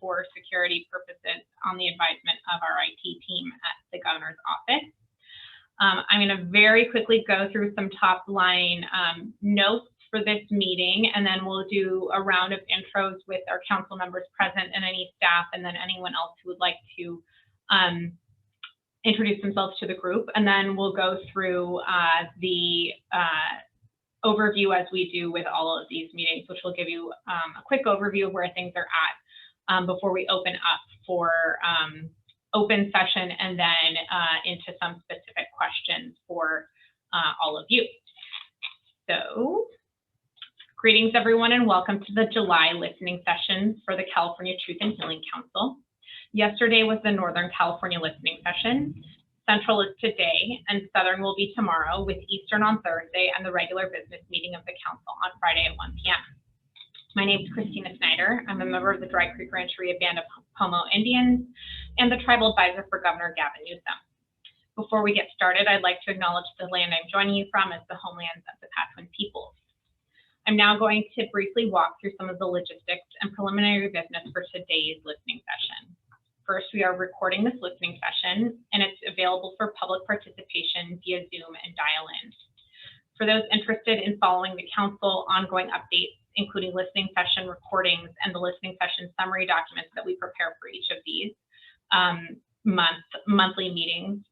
for security purposes on the advisement of our IT team at the governor's office. I'm going to very quickly go through some top line notes for this meeting, and then we'll do a round of intros with our council members present and any staff, and then anyone else who would like to introduce themselves to the group. And then we'll go through the overview as we do with all of these meetings, which will give you a quick overview of where things are at before we open up for open session and then into some specific questions for all of you. So, greetings everyone and welcome to the July listening session for the California Truth and Healing Council. Yesterday was the Northern California listening session. Central is today, and Southern will be tomorrow, with Eastern on Thursday and the regular business meeting of the council on Friday at 1 p.m. My name is Christina Snyder. I'm a member of the Dry Creek Rancheria Band of Pomo Indians and the tribal advisor for Governor Gavin Newsom. Before we get started, I'd like to acknowledge the land I'm joining you from as the homelands of the Patwin peoples. I'm now going to briefly walk through some of the logistics and preliminary business for today's listening session. First, we are recording this listening session, and it's available for public participation via Zoom and dial-in. For those interested in following the council ongoing updates, including listening session recordings and the listening session summary documents that we prepare for each of these monthly meetings,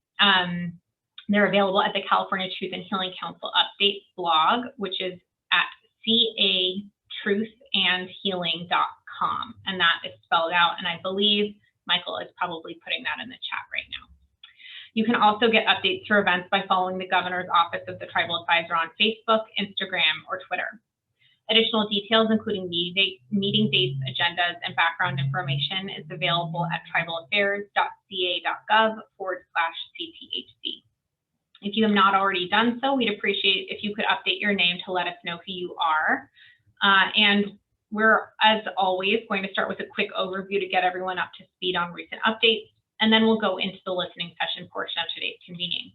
they're available at the California Truth and Healing Council Updates blog, which is at catruthandhealing.com, and that is spelled out, and I believe Michael is probably putting that in the chat right now. You can also get updates for events by following the Governor's Office of the Tribal Advisor on Facebook, Instagram, or Twitter. Additional details, including meeting dates, agendas, and background information, is available at tribalaffairs.ca.gov/CTHC. If you have not already done so, we'd appreciate if you could update your name to let us know who you are. And we're, as always, going to start with a quick overview to get everyone up to speed on recent updates, and then we'll go into the listening session portion of today's convening.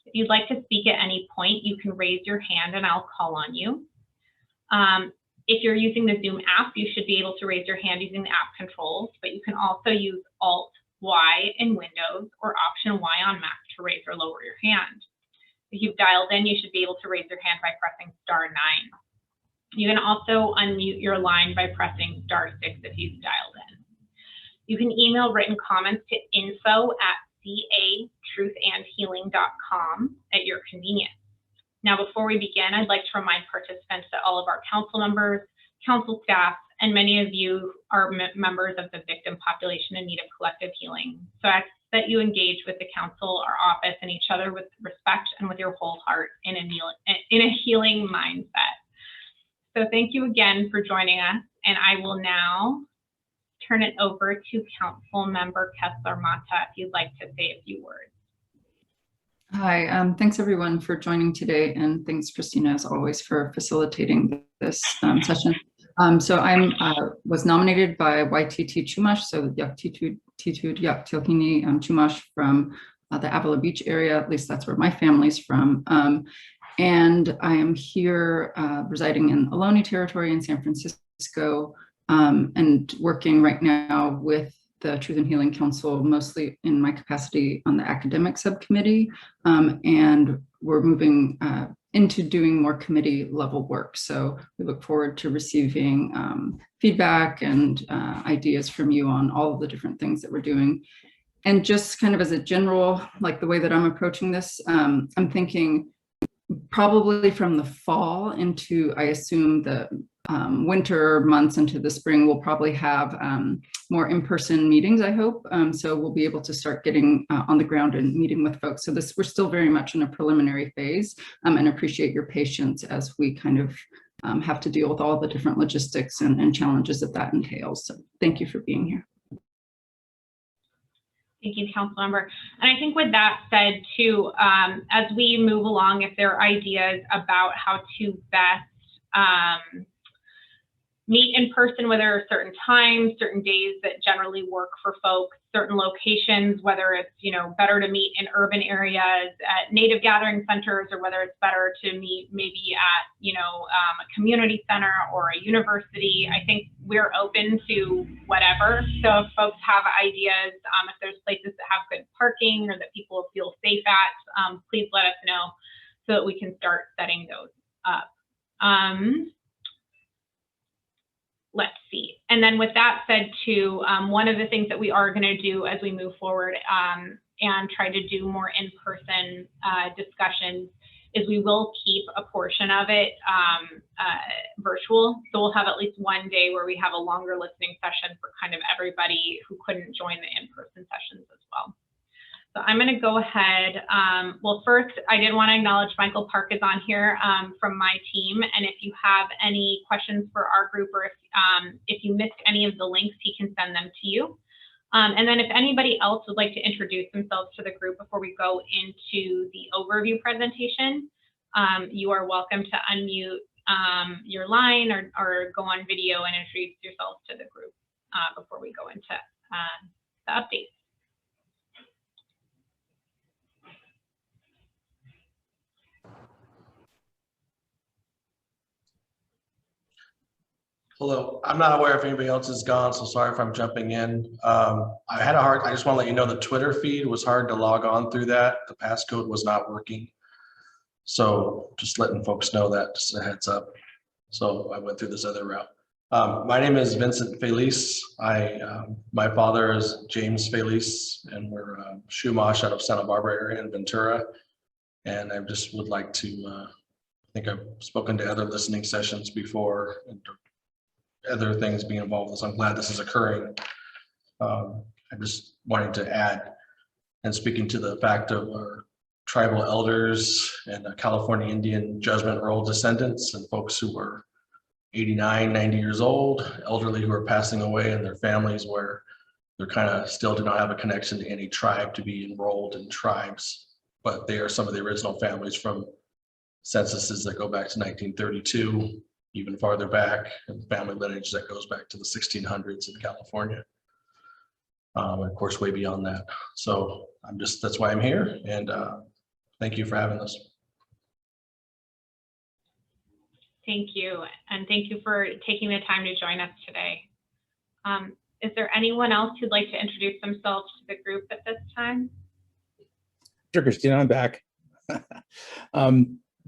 If you'd like to speak at any point, you can raise your hand and I'll call on you. If you're using the Zoom app, you should be able to raise your hand using the app controls, but you can also use Alt-Y in Windows or Option Y on Mac to raise or lower your hand. If you've dialed in, you should be able to raise your hand by pressing *9. You can also unmute your line by pressing *6 if you've dialed in. You can email written comments to info@catruthandhealing.com at your convenience. Now, before we begin, I'd like to remind participants that all of our council members, council staff, and many of you are members of the victim population in need of collective healing. So I ask that you engage with the council, our office, and each other with respect and with your whole heart in a healing mindset. So thank you again for joining us, and I will now turn it over to Council Member Kessler Mata if you'd like to say a few words. Hi, thanks everyone for joining today, and thanks Christina as always for facilitating this session. So I was nominated by YTT Chumash, so Yaktitud Yak Tilhini Chumash from the Avila Beach area, at least that's where my family's from. And I am here residing in Ohlone territory in San Francisco and working right now with the Truth and Healing Council, mostly in my capacity on the academic subcommittee. And we're moving into doing more committee level work. So we look forward to receiving feedback and ideas from you on all of the different things that we're doing. And just kind of as a general, like the way that I'm approaching this, I'm thinking probably from the fall into, I assume, the winter months into the spring, we'll probably have more in-person meetings, I hope. So we'll be able to start getting on the ground and meeting with folks. So we're still very much in a preliminary phase, and appreciate your patience as we kind of have to deal with all the different logistics and challenges that entails. So thank you for being here. Thank you, Councilmember. And I think with that said, too, as we move along, if there are ideas about how to best meet in person, whether there are certain times, certain days that generally work for folks, certain locations, whether it's, you know, better to meet in urban areas at native gathering centers, or whether it's better to meet maybe at, you know, a community center or a university. I think we're open to whatever. So if folks have ideas, if there's places that have good parking or that people feel safe at, please let us know so that we can start setting those up. Let's see. And then with that said too, one of the things that we are going to do as we move forward and try to do more in-person discussions is we will keep a portion of it virtual. So we'll have at least one day where we have a longer listening session for kind of everybody who couldn't join the in-person sessions as well. So I'm going to go ahead. Well, first, I did want to acknowledge Michael Park is on here from my team. And if you have any questions for our group, or if you missed any of the links, he can send them to you. And then if anybody else would like to introduce themselves to the group before we go into the overview presentation, you are welcome to unmute your line or go on video and introduce yourselves to the group before we go into the updates. Hello, I'm not aware if anybody else is gone, so sorry if I'm jumping in. I just want to let you know the Twitter feed was hard to log on through that. The passcode was not working. So just letting folks know that, just a heads up. So I went through this other route. My name is Vincent Felice. My father is James Felice, and we're Shumash out of Santa Barbara area in Ventura. And I just would like to, I think I've spoken to other listening sessions before, and other things being involved with this. I'm glad this is occurring. I'm just wanting to add and speaking to the fact of our tribal elders and California Indian judgment roll descendants and folks who were 89, 90 years old, elderly who are passing away, and their families where they're kind of still do not have a connection to any tribe to be enrolled in tribes, but they are some of the original families from censuses that go back to 1932. Even farther back, and family lineage that goes back to the 1600s in California. And of course, way beyond that. So that's why I'm here, and thank you for having us. Thank you, and thank you for taking the time to join us today. Is there anyone else who'd like to introduce themselves to the group at this time? Sure, Christina, I'm back.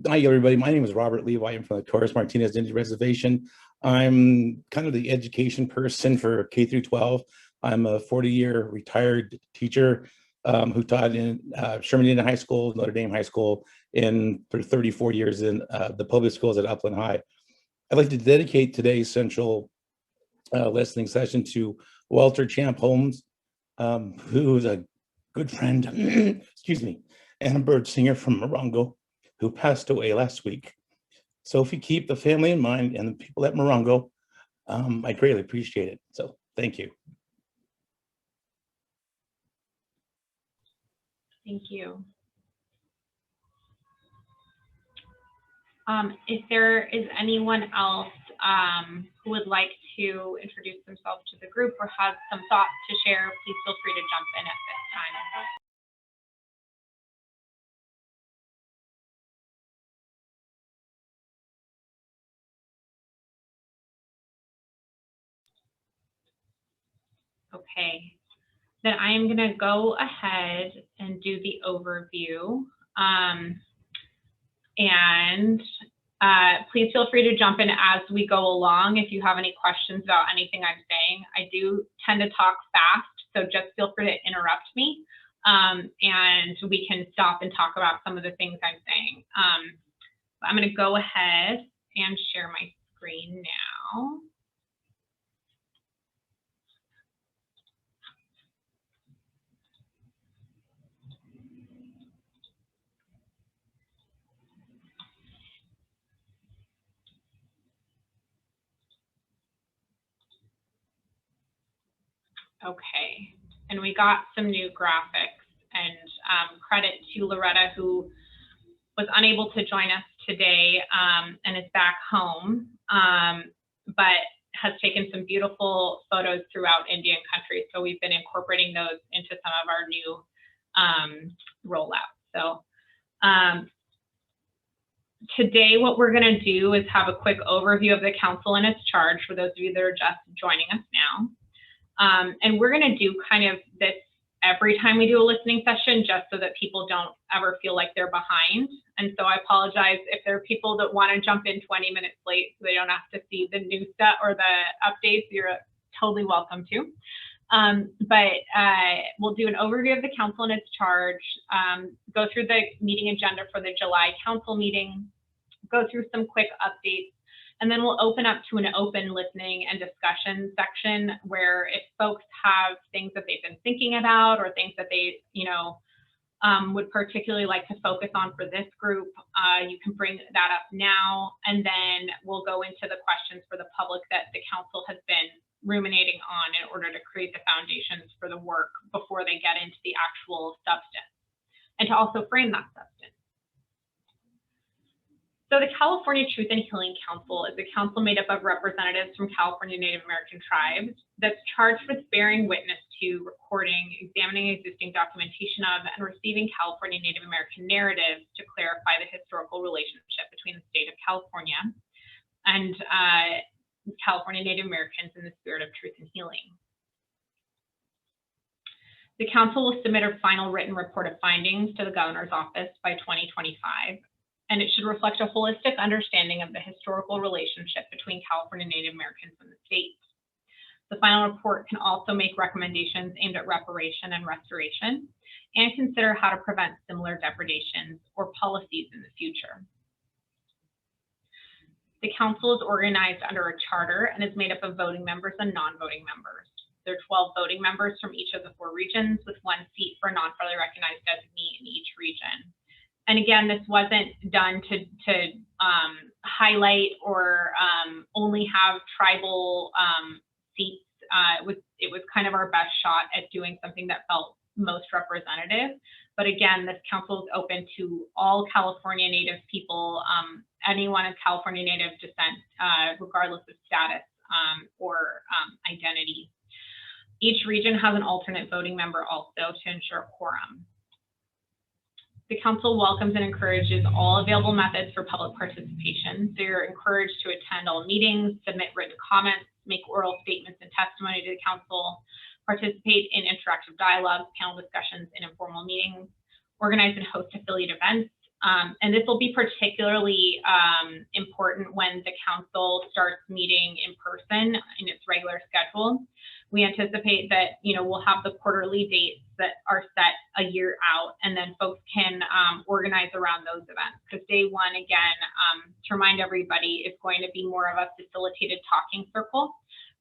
Hi, everybody. My name is Robert Levi. I'm from the Torres Martinez Indian Reservation. I'm kind of the education person for K through 12. I'm a 40-year retired teacher who taught in Sherman Indian High School, Notre Dame High School, for 34 years in the public schools at Upland High. I'd like to dedicate today's central listening session to Walter Champ Holmes, who is a good friend, excuse me, and a bird singer from Morongo, who passed away last week. So if you keep the family in mind and the people at Morongo, I greatly appreciate it. So thank you. Thank you. If there is anyone else who would like to introduce themselves to the group or have some thoughts to share, please feel free to jump in at this time. Okay, then I am going to go ahead and do the overview. Please feel free to jump in as we go along if you have any questions about anything I'm saying. I do tend to talk fast, so just feel free to interrupt me, and we can stop and talk about some of the things I'm saying. I'm going to go ahead and share my screen now. Okay, and we got some new graphics, and credit to Loretta, who was unable to join us today and is back home. But has taken some beautiful photos throughout Indian country. So we've been incorporating those into some of our new rollouts. So today, what we're going to do is have a quick overview of the council and its charge for those of you that are just joining us now. And we're going to do kind of this every time we do a listening session, just so that people don't ever feel like they're behind. And so I apologize if there are people that want to jump in 20 minutes late so they don't have to see the new stuff or the updates. You're totally welcome to. But we'll do an overview of the council and its charge, go through the meeting agenda for the July council meeting, go through some quick updates, and then we'll open up to an open listening and discussion section where if folks have things that they've been thinking about or things that they, would particularly like to focus on for this group, you can bring that up now, and then we'll go into the questions for the public that the council has been ruminating on in order to create the foundations for the work before they get into the actual substance, and to also frame that substance. So the California Truth and Healing Council is a council made up of representatives from California Native American tribes that's charged with bearing witness to, recording, examining existing documentation of, and receiving California Native American narratives to clarify the historical relationship between the state of California and California Native Americans in the spirit of truth and healing. The council will submit a final written report of findings to the governor's office by 2025, and it should reflect a holistic understanding of the historical relationship between California Native Americans and the state. The final report can also make recommendations aimed at reparation and restoration, and consider how to prevent similar depredations or policies in the future. The council is organized under a charter and is made up of voting members and non-voting members. There are 12 voting members from each of the 4 regions, with 1 seat for a non-federally recognized designee in each region. And again, this wasn't done to highlight or only have tribal seats. It was kind of our best shot at doing something that felt most representative. But again, this council is open to all California Native people, anyone of California Native descent, regardless of status or identity. Each region has an alternate voting member also to ensure quorum. The council welcomes and encourages all available methods for public participation. So you're encouraged to attend all meetings, submit written comments, make oral statements and testimony to the council, participate in interactive dialogues, panel discussions, and informal meetings, organize and host affiliate events. And this will be particularly important when the council starts meeting in person in its regular schedule. We anticipate that we'll have the quarterly dates that are set a year out, and then folks can organize around those events. Because day one, again, to remind everybody, is going to be more of a facilitated talking circle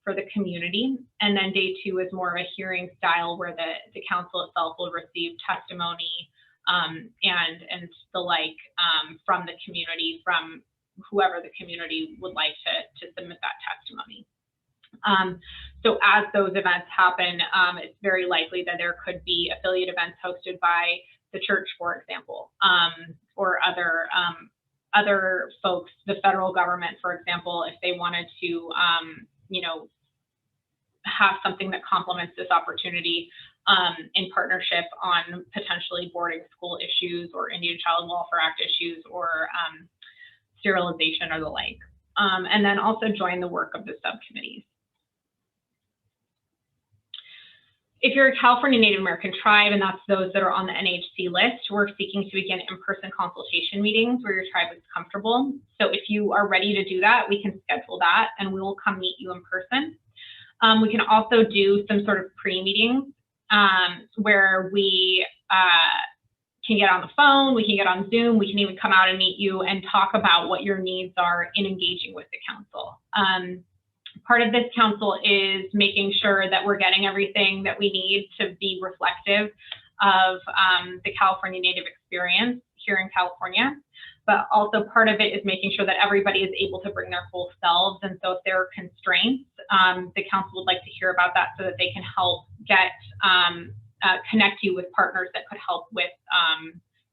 for the community, and then day 2 is more of a hearing style where the council itself will receive testimony and the like from the community, from whoever the community would like to submit that testimony. So as those events happen, it's very likely that there could be affiliate events hosted by the church, for example, or other folks, the federal government, for example, if they wanted to, have something that complements this opportunity in partnership on potentially boarding school issues or Indian Child Welfare Act issues or sterilization or the like, and then also join the work of the subcommittees. If you're a California Native American tribe, and that's those that are on the NHC list, we're seeking to begin in-person consultation meetings where your tribe is comfortable. So if you are ready to do that, we can schedule that and we will come meet you in person. We can also do some sort of pre-meetings where we can get on the phone, we can get on Zoom, we can even come out and meet you and talk about what your needs are in engaging with the council. Part of this council is making sure that we're getting everything that we need to be reflective of the California Native experience here in California, but also part of it is making sure that everybody is able to bring their full selves. And so if there are constraints, the council would like to hear about that so that they can help get, connect you with partners that could help with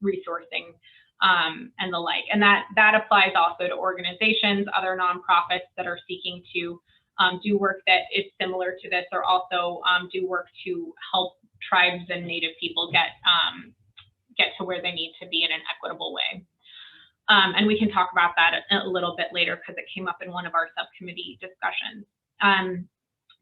resourcing and the like. And that applies also to organizations, other nonprofits that are seeking to do work that is similar to this, or also do work to help tribes and Native people get to where they need to be in an equitable way. And we can talk about that a little bit later because it came up in one of our subcommittee discussions.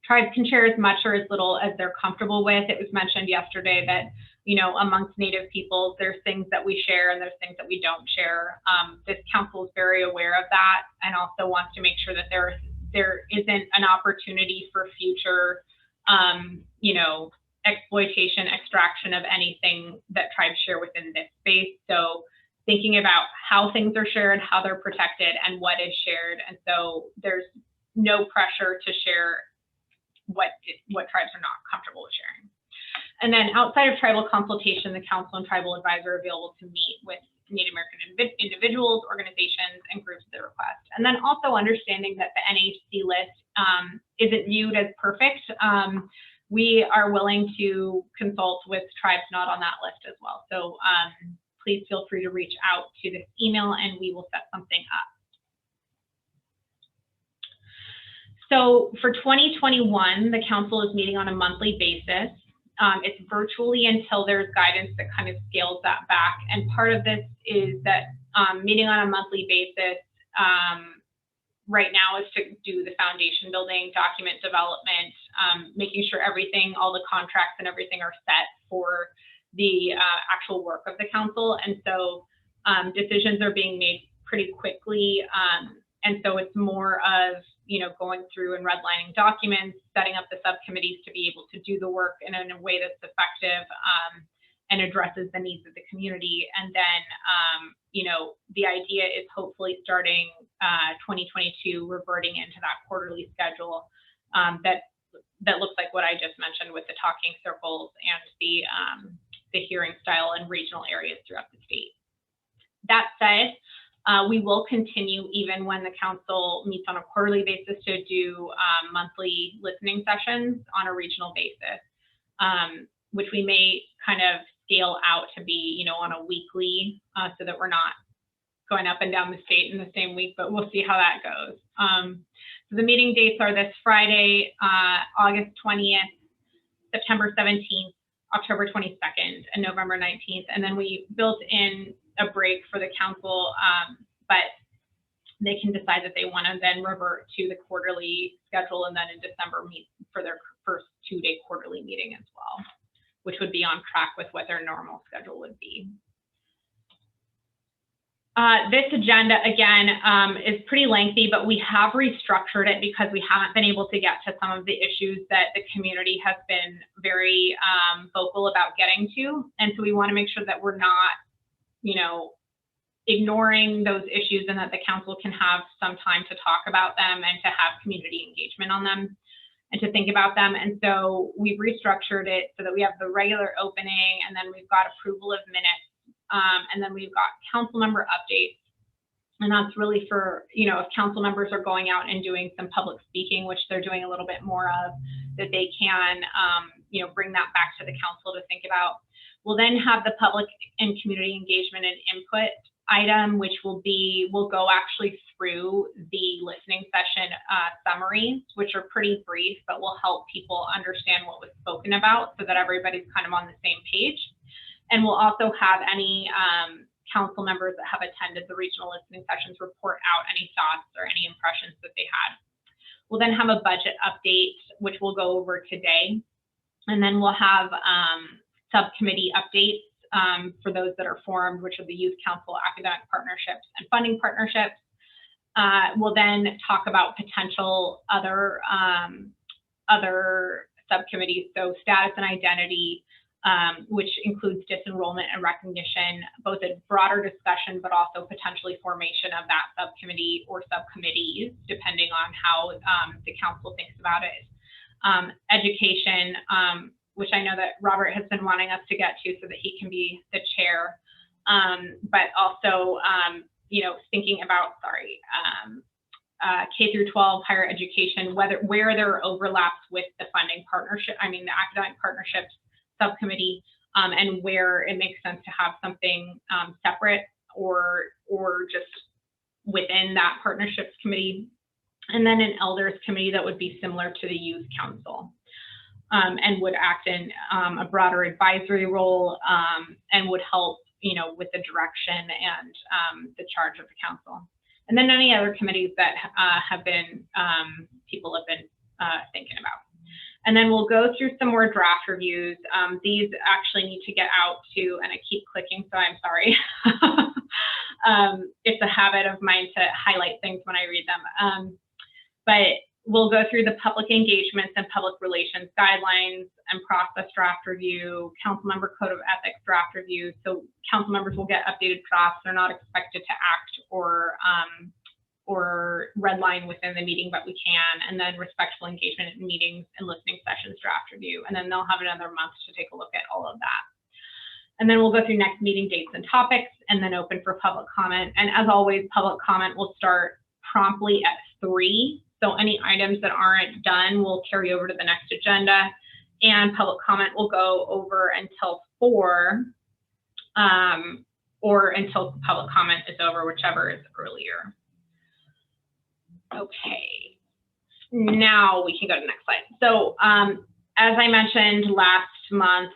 Tribes can share as much or as little as they're comfortable with. It was mentioned yesterday that, you know, amongst Native peoples, there's things that we share and there's things that we don't share. This council is very aware of that and also wants to make sure that there isn't an opportunity for future, you know, exploitation, extraction of anything that tribes share within this space. So thinking about how things are shared, how they're protected, and what is shared. And so there's no pressure to share what tribes are not comfortable with sharing. And then outside of tribal consultation, the council and tribal advisor are available to meet with Native American individuals, organizations, and groups that request. And then also understanding that the NHC list isn't viewed as perfect. We are willing to consult with tribes not on that list as well. So please feel free to reach out to this email and we will set something up. So for 2021, the council is meeting on a monthly basis. It's virtually until there's guidance that kind of scales that back. And part of this is that meeting on a monthly basis right now is to do the foundation building, document development, making sure everything, all the contracts and everything are set for the actual work of the council. And so decisions are being made pretty quickly. And so it's more of, you know, going through and redlining documents, setting up the subcommittees to be able to do the work in a way that's effective and addresses the needs of the community. And then, you know, the idea is hopefully starting 2022, reverting into that quarterly schedule that looks like what I just mentioned with the talking circles and the hearing style in regional areas throughout the state. That said, we will continue even when the council meets on a quarterly basis to do monthly listening sessions on a regional basis, which we may kind of scale out to be, you know, on a weekly so that we're not going up and down the state in the same week, but we'll see how that goes. So the meeting dates are this Friday, August 20th, September 17th, October 22nd, and November 19th. And then we built in a break for the council, but they can decide that they want to then revert to the quarterly schedule and then in December meet for their first 2-day quarterly meeting as well, which would be on track with what their normal schedule would be. This agenda, again, is pretty lengthy, but we have restructured it because we haven't been able to get to some of the issues that the community has been very vocal about getting to. And so we want to make sure that we're not, you know, ignoring those issues and that the council can have some time to talk about them and to have community engagement on them and to think about them. And so we've restructured it so that we have the regular opening and then we've got approval of minutes. And then we've got council member updates. And that's really for, you know, if council members are going out and doing some public speaking, which they're doing a little bit more of, that they can, you know, bring that back to the council to think about. We'll then have the public and community engagement and input item, which will go actually through the listening session summaries, which are pretty brief, but will help people understand what was spoken about so that everybody's kind of on the same page. And we'll also have any council members that have attended the regional listening sessions report out any thoughts or any impressions that they had. We'll then have a budget update, which we'll go over today. And then we'll have subcommittee updates for those that are formed, which are the Youth Council, academic partnerships, and funding partnerships. We'll then talk about potential other subcommittees, so status and identity, which includes disenrollment and recognition, both a broader discussion, but also potentially formation of that subcommittee or subcommittees, depending on how the council thinks about it. Education, which I know that Robert has been wanting us to get to so that he can be the chair, but also, you know, thinking about, K through 12 higher education, where there are overlaps with the funding partnership, the academic partnerships subcommittee, and where it makes sense to have something separate or just within that partnerships committee. And then an elders committee that would be similar to the youth council, and would act in a broader advisory role, and would help, with the direction and the charge of the council. And then any other committees that people have been thinking about. And then we'll go through some more draft reviews. These actually need to get out to, and I keep clicking, so I'm sorry. It's a habit of mine to highlight things when I read them. But we'll go through the public engagements and public relations guidelines and process draft review, council member code of ethics draft review. So council members will get updated drafts. They're not expected to act or redline within the meeting, but we can. And then respectful engagement in meetings and listening sessions draft review. And then they'll have another month to take a look at all of that. And then we'll go through next meeting dates and topics, and then open for public comment. And as always, public comment will start promptly at 3. So any items that aren't done will carry over to the next agenda, and public comment will go over until 4, or until public comment is over, whichever is earlier. Okay, now we can go to the next slide. So as I mentioned last month,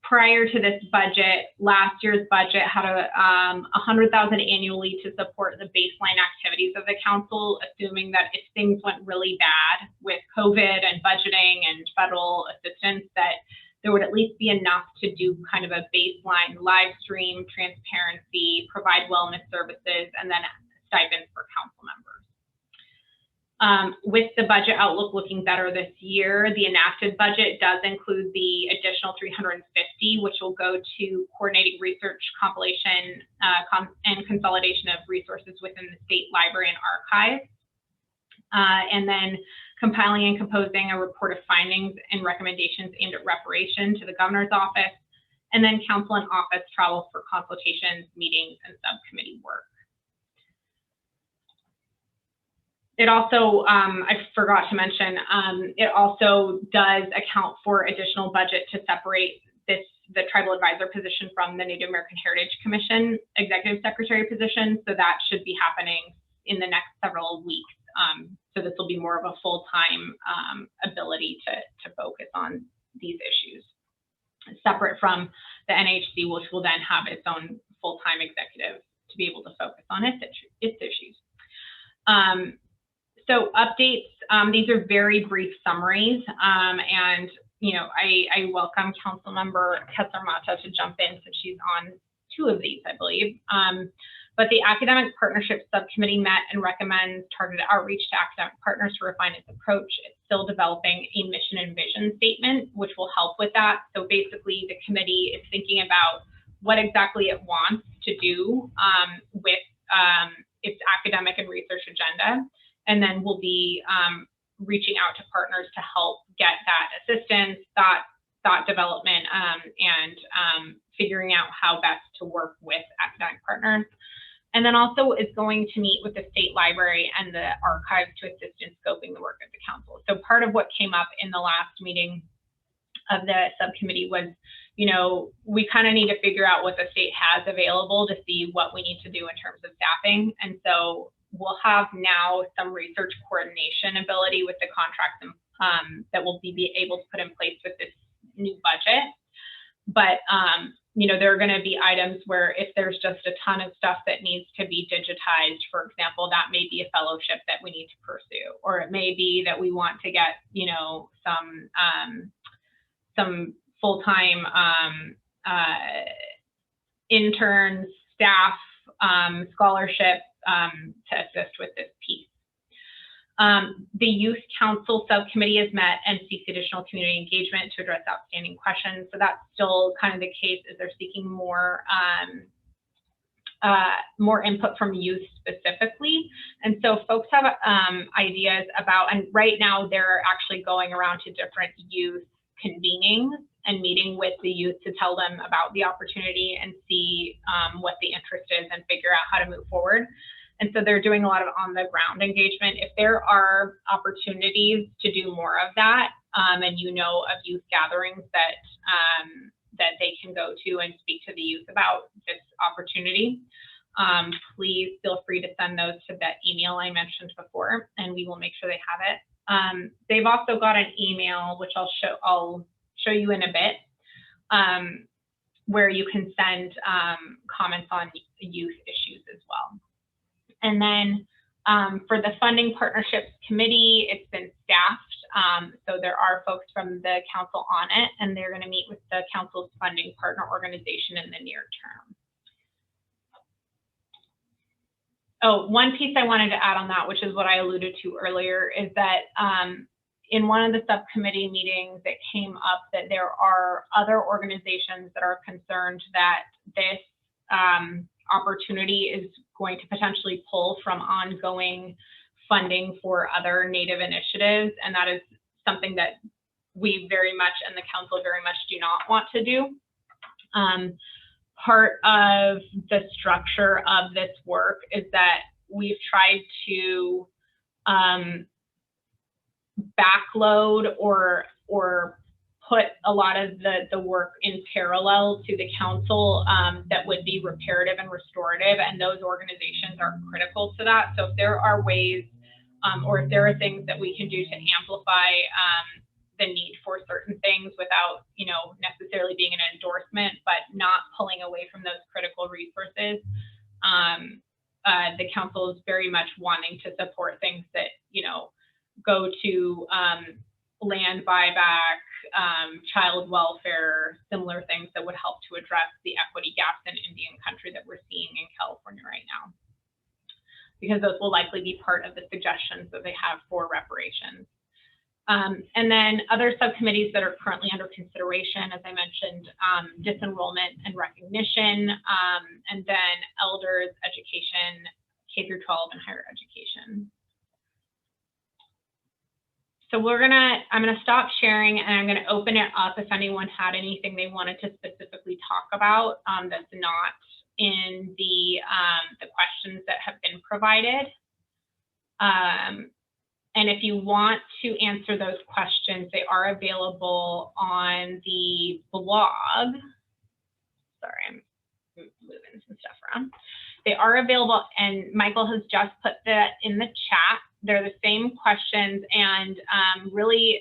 prior to this budget, last year's budget had $100,000 annually to support the baseline activities of the council, assuming that if things went really bad with COVID and budgeting and federal assistance, that there would at least be enough to do kind of a baseline live stream, transparency, provide wellness services, and then stipends for council members. With the budget outlook looking better this year, the enacted budget does include the additional $350, which will go to coordinating research, compilation, and consolidation of resources within the state library and archives, and then compiling and composing a report of findings and recommendations aimed at reparation to the governor's office, and then council and office travel for consultations, meetings, and subcommittee work. It also, I forgot to mention, it also does account for additional budget to separate the tribal advisor position from the Native American Heritage Commission executive secretary position. So that should be happening in the next several weeks. So this will be more of a full-time ability to focus on these issues, separate from the NHC, which will then have its own full-time executive to be able to focus on its issues. So updates, these are very brief summaries, and I welcome Council Member Kessler-Mata to jump in since she's on 2 of these, I believe. But the Academic Partnership Subcommittee met and recommends targeted outreach to academic partners to refine its approach. It's still developing a mission and vision statement, which will help with that. So basically, the committee is thinking about what exactly it wants to do with its academic and research agenda. And then we'll be reaching out to partners to help get that assistance, thought development, and figuring out how best to work with academic partners. And then also is going to meet with the state library and the archives to assist in scoping the work of the council. So part of what came up in the last meeting of the subcommittee was, we kind of need to figure out what the state has available to see what we need to do in terms of staffing. And so we'll have now some research coordination ability with the contracts that we'll be able to put in place with this new budget. But, there are going to be items where if there's just a ton of stuff that needs to be digitized, for example, that may be a fellowship that we need to pursue, or it may be that we want to get, some full-time interns, staff, scholarship, to assist with this piece. The Youth Council Subcommittee has met and seeks additional community engagement to address outstanding questions. So that's still kind of the case, is they're seeking more input from youth specifically. And so folks have ideas about, and right now they're actually going around to different youth convenings and meeting with the youth to tell them about the opportunity and see what the interest is and figure out how to move forward. And so they're doing a lot of on-the-ground engagement. If there are opportunities to do more of that, and of youth gatherings that they can go to and speak to the youth about this opportunity, please feel free to send those to that email I mentioned before, and we will make sure they have it. They've also got an email, which I'll show you in a bit, where you can send comments on youth issues as well. And then for the Funding Partnerships Committee, it's been staffed. So there are folks from the council on it, and they're going to meet with the council's funding partner organization in the near term. Oh, one piece I wanted to add on that, which is what I alluded to earlier, is that in one of the subcommittee meetings, it came up that there are other organizations that are concerned that this opportunity is going to potentially pull from ongoing funding for other Native initiatives. And that is something that we very much, and the council very much, do not want to do. Part of the structure of this work is that we've tried to backload or put a lot of the work in parallel to the council that would be reparative and restorative, and those organizations are critical to that. So if there are ways or if there are things that we can do to amplify the need for certain things without, you know, necessarily being an endorsement, but not pulling away from those critical resources, the council is very much wanting to support things that, you know, go to land buyback, child welfare, similar things that would help to address the equity gaps in Indian country that we're seeing in California right now, because those will likely be part of the suggestions that they have for reparations. And then other subcommittees that are currently under consideration, as I mentioned, disenrollment and recognition, and then elders, education, K through 12, and higher education. So I'm gonna stop sharing, and I'm gonna open it up if anyone had anything they wanted to specifically talk about that's not in the questions that have been provided. And if you want to answer those questions, they are available on the blog. Sorry, I'm moving some stuff around. They are available, and Michael has just put that in the chat. They're the same questions, and really,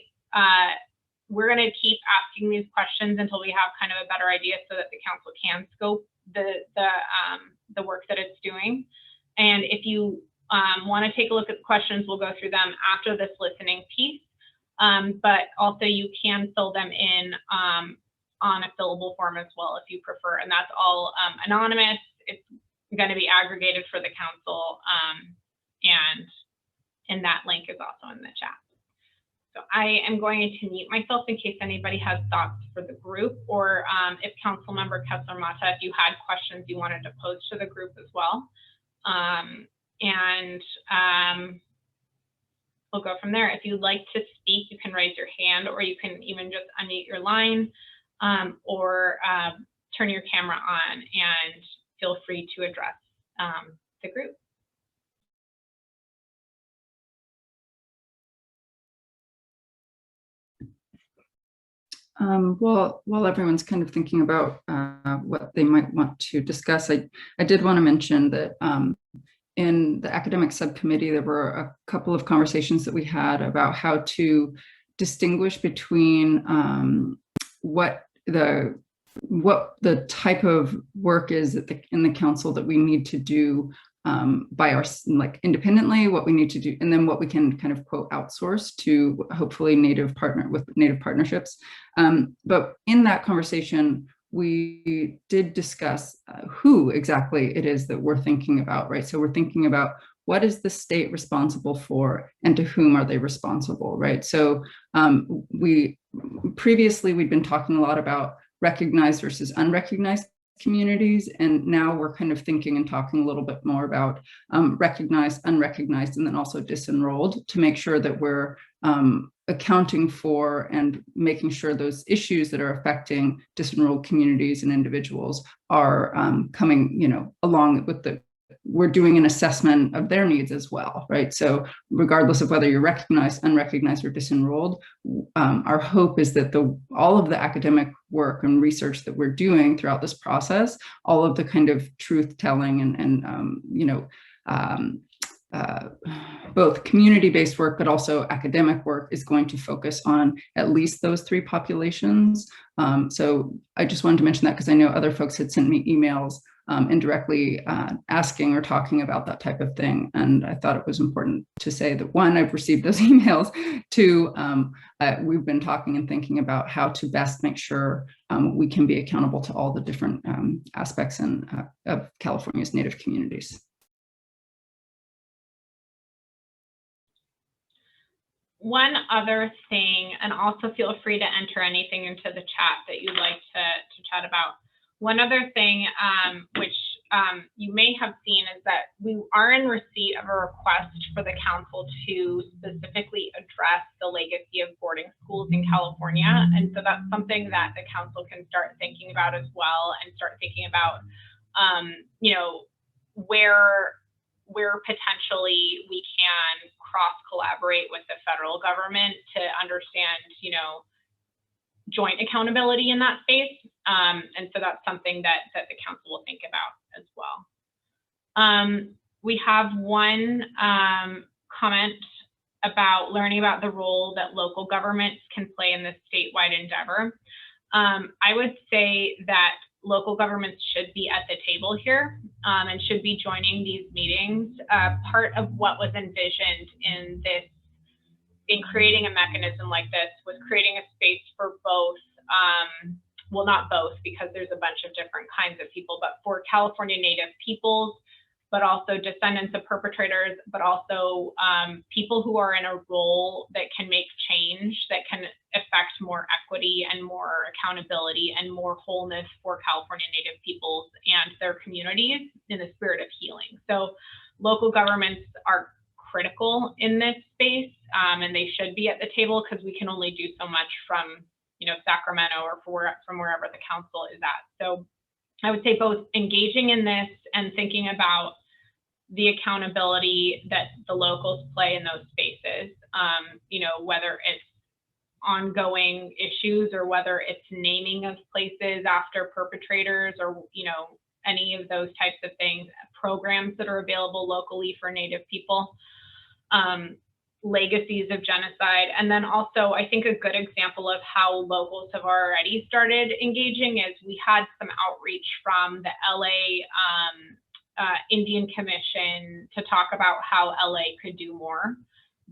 we're going to keep asking these questions until we have kind of a better idea, so that the council can scope the work that it's doing. And if you want to take a look at the questions, we'll go through them after this listening piece. But also you can fill them in on a fillable form as well if you prefer, and that's all anonymous. It's going to be aggregated for the council, and that link is also in the chat. So I am going to mute myself in case anybody has thoughts for the group, or if Councilmember Kessler-Mata, if you had questions you wanted to pose to the group as well. We'll go from there. If you'd like to speak, you can raise your hand, or you can even just unmute your line, or turn your camera on, and feel free to address the group. Well, while everyone's kind of thinking about what they might want to discuss, I did want to mention that in the academic subcommittee, there were a couple of conversations that we had about how to distinguish between what the type of work is in the council that we need to do independently, what we need to do, and then what we can kind of quote outsource to hopefully Native partnerships. But in that conversation, we did discuss who exactly it is that we're thinking about, right? So we're thinking about what is the state responsible for, and to whom are they responsible, right? So we'd been talking a lot about recognized versus unrecognized communities, and now we're kind of thinking and talking a little bit more about recognized, unrecognized, and then also disenrolled, to make sure that we're accounting for and making sure those issues that are affecting disenrolled communities and individuals are coming, along with we're doing an assessment of their needs as well, right? So regardless of whether you're recognized, unrecognized, or disenrolled, our hope is that all of the academic work and research that we're doing throughout this process, all of the kind of truth telling and both community-based work, but also academic work, is going to focus on at least those three populations. So I just wanted to mention that because I know other folks had sent me emails indirectly asking or talking about that type of thing. And I thought it was important to say that, one, I've received those emails. Two, we've been talking and thinking about how to best make sure we can be accountable to all the different aspects of California's Native communities. One other thing, and also feel free to enter anything into the chat that you'd like to chat about. One other thing, which you may have seen, is that we are in receipt of a request for the council to specifically address the legacy of boarding schools in California. And so that's something that the council can start thinking about as well, and start thinking about, you know, where potentially we can cross collaborate with the federal government to understand, you know, joint accountability in that space. And so that's something that the council will think about as well. We have one comment about learning about the role that local governments can play in this statewide endeavor. I would say that local governments should be at the table here and should be joining these meetings. Part of what was envisioned in creating a mechanism like this was creating a space for both, well, not both, because there's a bunch of different kinds of people, but for California Native peoples, but also descendants of perpetrators, but also people who are in a role that can make change, that can affect more equity and more accountability and more wholeness for California Native peoples and their communities in the spirit of healing. So local governments are critical in this space, and they should be at the table, because we can only do so much from, you know, Sacramento or from wherever the council is at. So I would say both engaging in this and thinking about the accountability that the locals play in those spaces, you know, whether it's ongoing issues or whether it's naming of places after perpetrators, or, you know, any of those types of things, programs that are available locally for Native people, legacies of genocide. And then also, I think a good example of how locals have already started engaging is we had some outreach from the LA Indian Commission to talk about how LA could do more.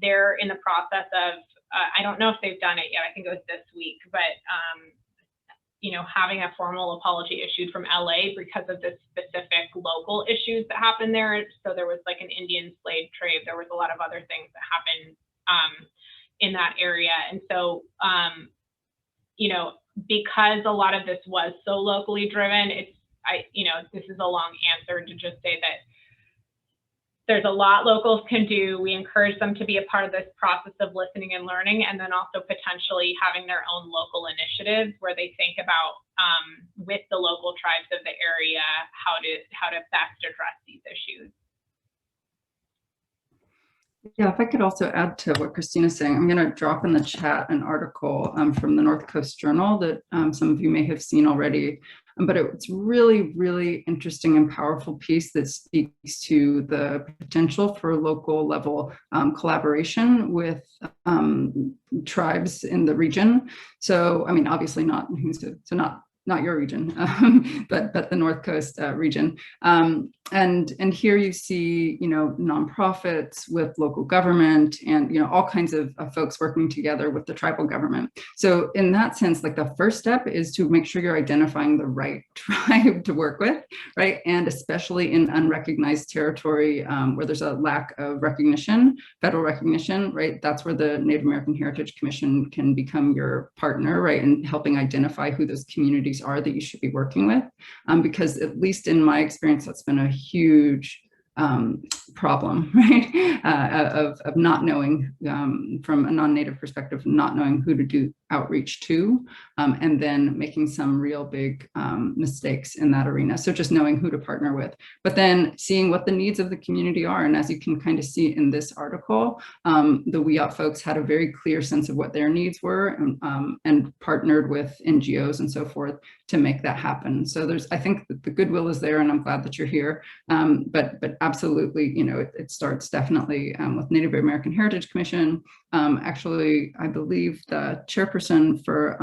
They're in the process of, I don't know if they've done it yet, I think it was this week, but you know, having a formal apology issued from LA because of the specific local issues that happened there. So there was like an Indian slave trade. There was a lot of other things that happened in that area. And so, you know, because a lot of this was so locally driven, you know, this is a long answer to just say that there's a lot locals can do. We encourage them to be a part of this process of listening and learning, and then also potentially having their own local initiatives where they think about, with the local tribes of the area, how to best address these issues. Yeah, if I could also add to what Christina's saying, I'm going to drop in the chat an article from the North Coast Journal that some of you may have seen already. But it's really, really interesting and powerful piece that speaks to the potential for local level collaboration with tribes in the region. So, I mean, obviously not, so not your region, but the North Coast region. And here you see, you know, nonprofits with local government and, you know, all kinds of folks working together with the tribal government. So in that sense, like the first step is to make sure you're identifying the right tribe to work with, right? And especially in unrecognized territory where there's a lack of recognition, federal recognition, right? That's where the Native American Heritage Commission can become your partner, right? In helping identify who those communities are that you should be working with. Because at least in my experience, that's been a huge problem, right? Of not knowing, from a non-Native perspective, not knowing who to do outreach to, and then making some real big mistakes in that arena. So just knowing who to partner with, but then seeing what the needs of the community are. And as you can kind of see in this article, the WEOP folks had a very clear sense of what their needs were, and partnered with NGOs and so forth to make that happen. So I think that the goodwill is there, and I'm glad that you're here. But absolutely, you know, it starts definitely with Native American Heritage Commission. Actually, I believe the chairperson for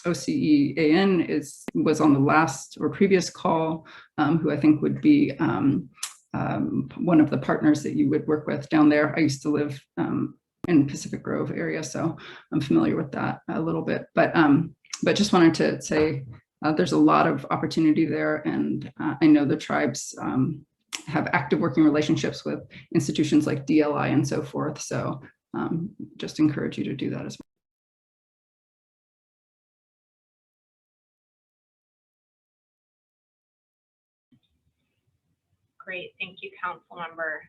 OCEAN was on the last or previous call, who I think would be one of the partners that you would work with down there. I used to live in Pacific Grove area, so I'm familiar with that a little bit. But just wanted to say there's a lot of opportunity there, and I know the tribes have active working relationships with institutions like DLI and so forth. So just encourage you to do that as well. Great, thank you, Council Member.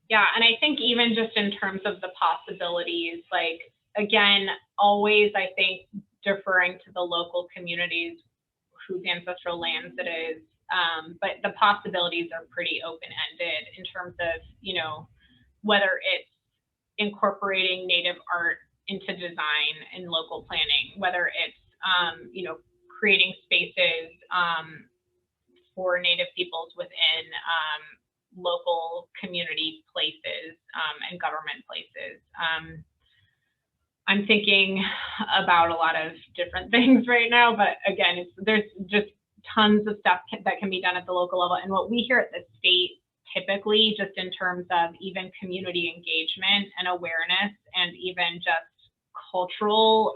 Yeah, and I think even just in terms of the possibilities, like, again, always, I think, deferring to the local communities whose ancestral lands it is, but the possibilities are pretty open-ended in terms of, you know, whether it's incorporating Native art into design and local planning, whether it's, you know, creating spaces for Native peoples within local community places and government places. I'm thinking about a lot of different things right now, but again, there's just tons of stuff that can be done at the local level. And what we hear at the state, typically, just in terms of even community engagement and awareness, and even just cultural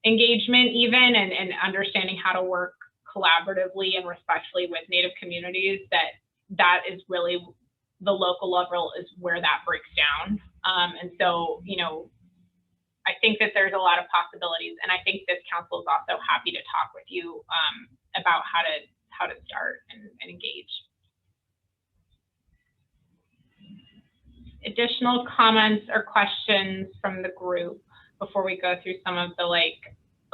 engagement, even, and understanding how to work collaboratively and respectfully with Native communities, that is really the local level is where that breaks down. And so, you know, I think that there's a lot of possibilities, and I think this council is also happy to talk with you about how to start and engage. Additional comments or questions from the group before we go through some of the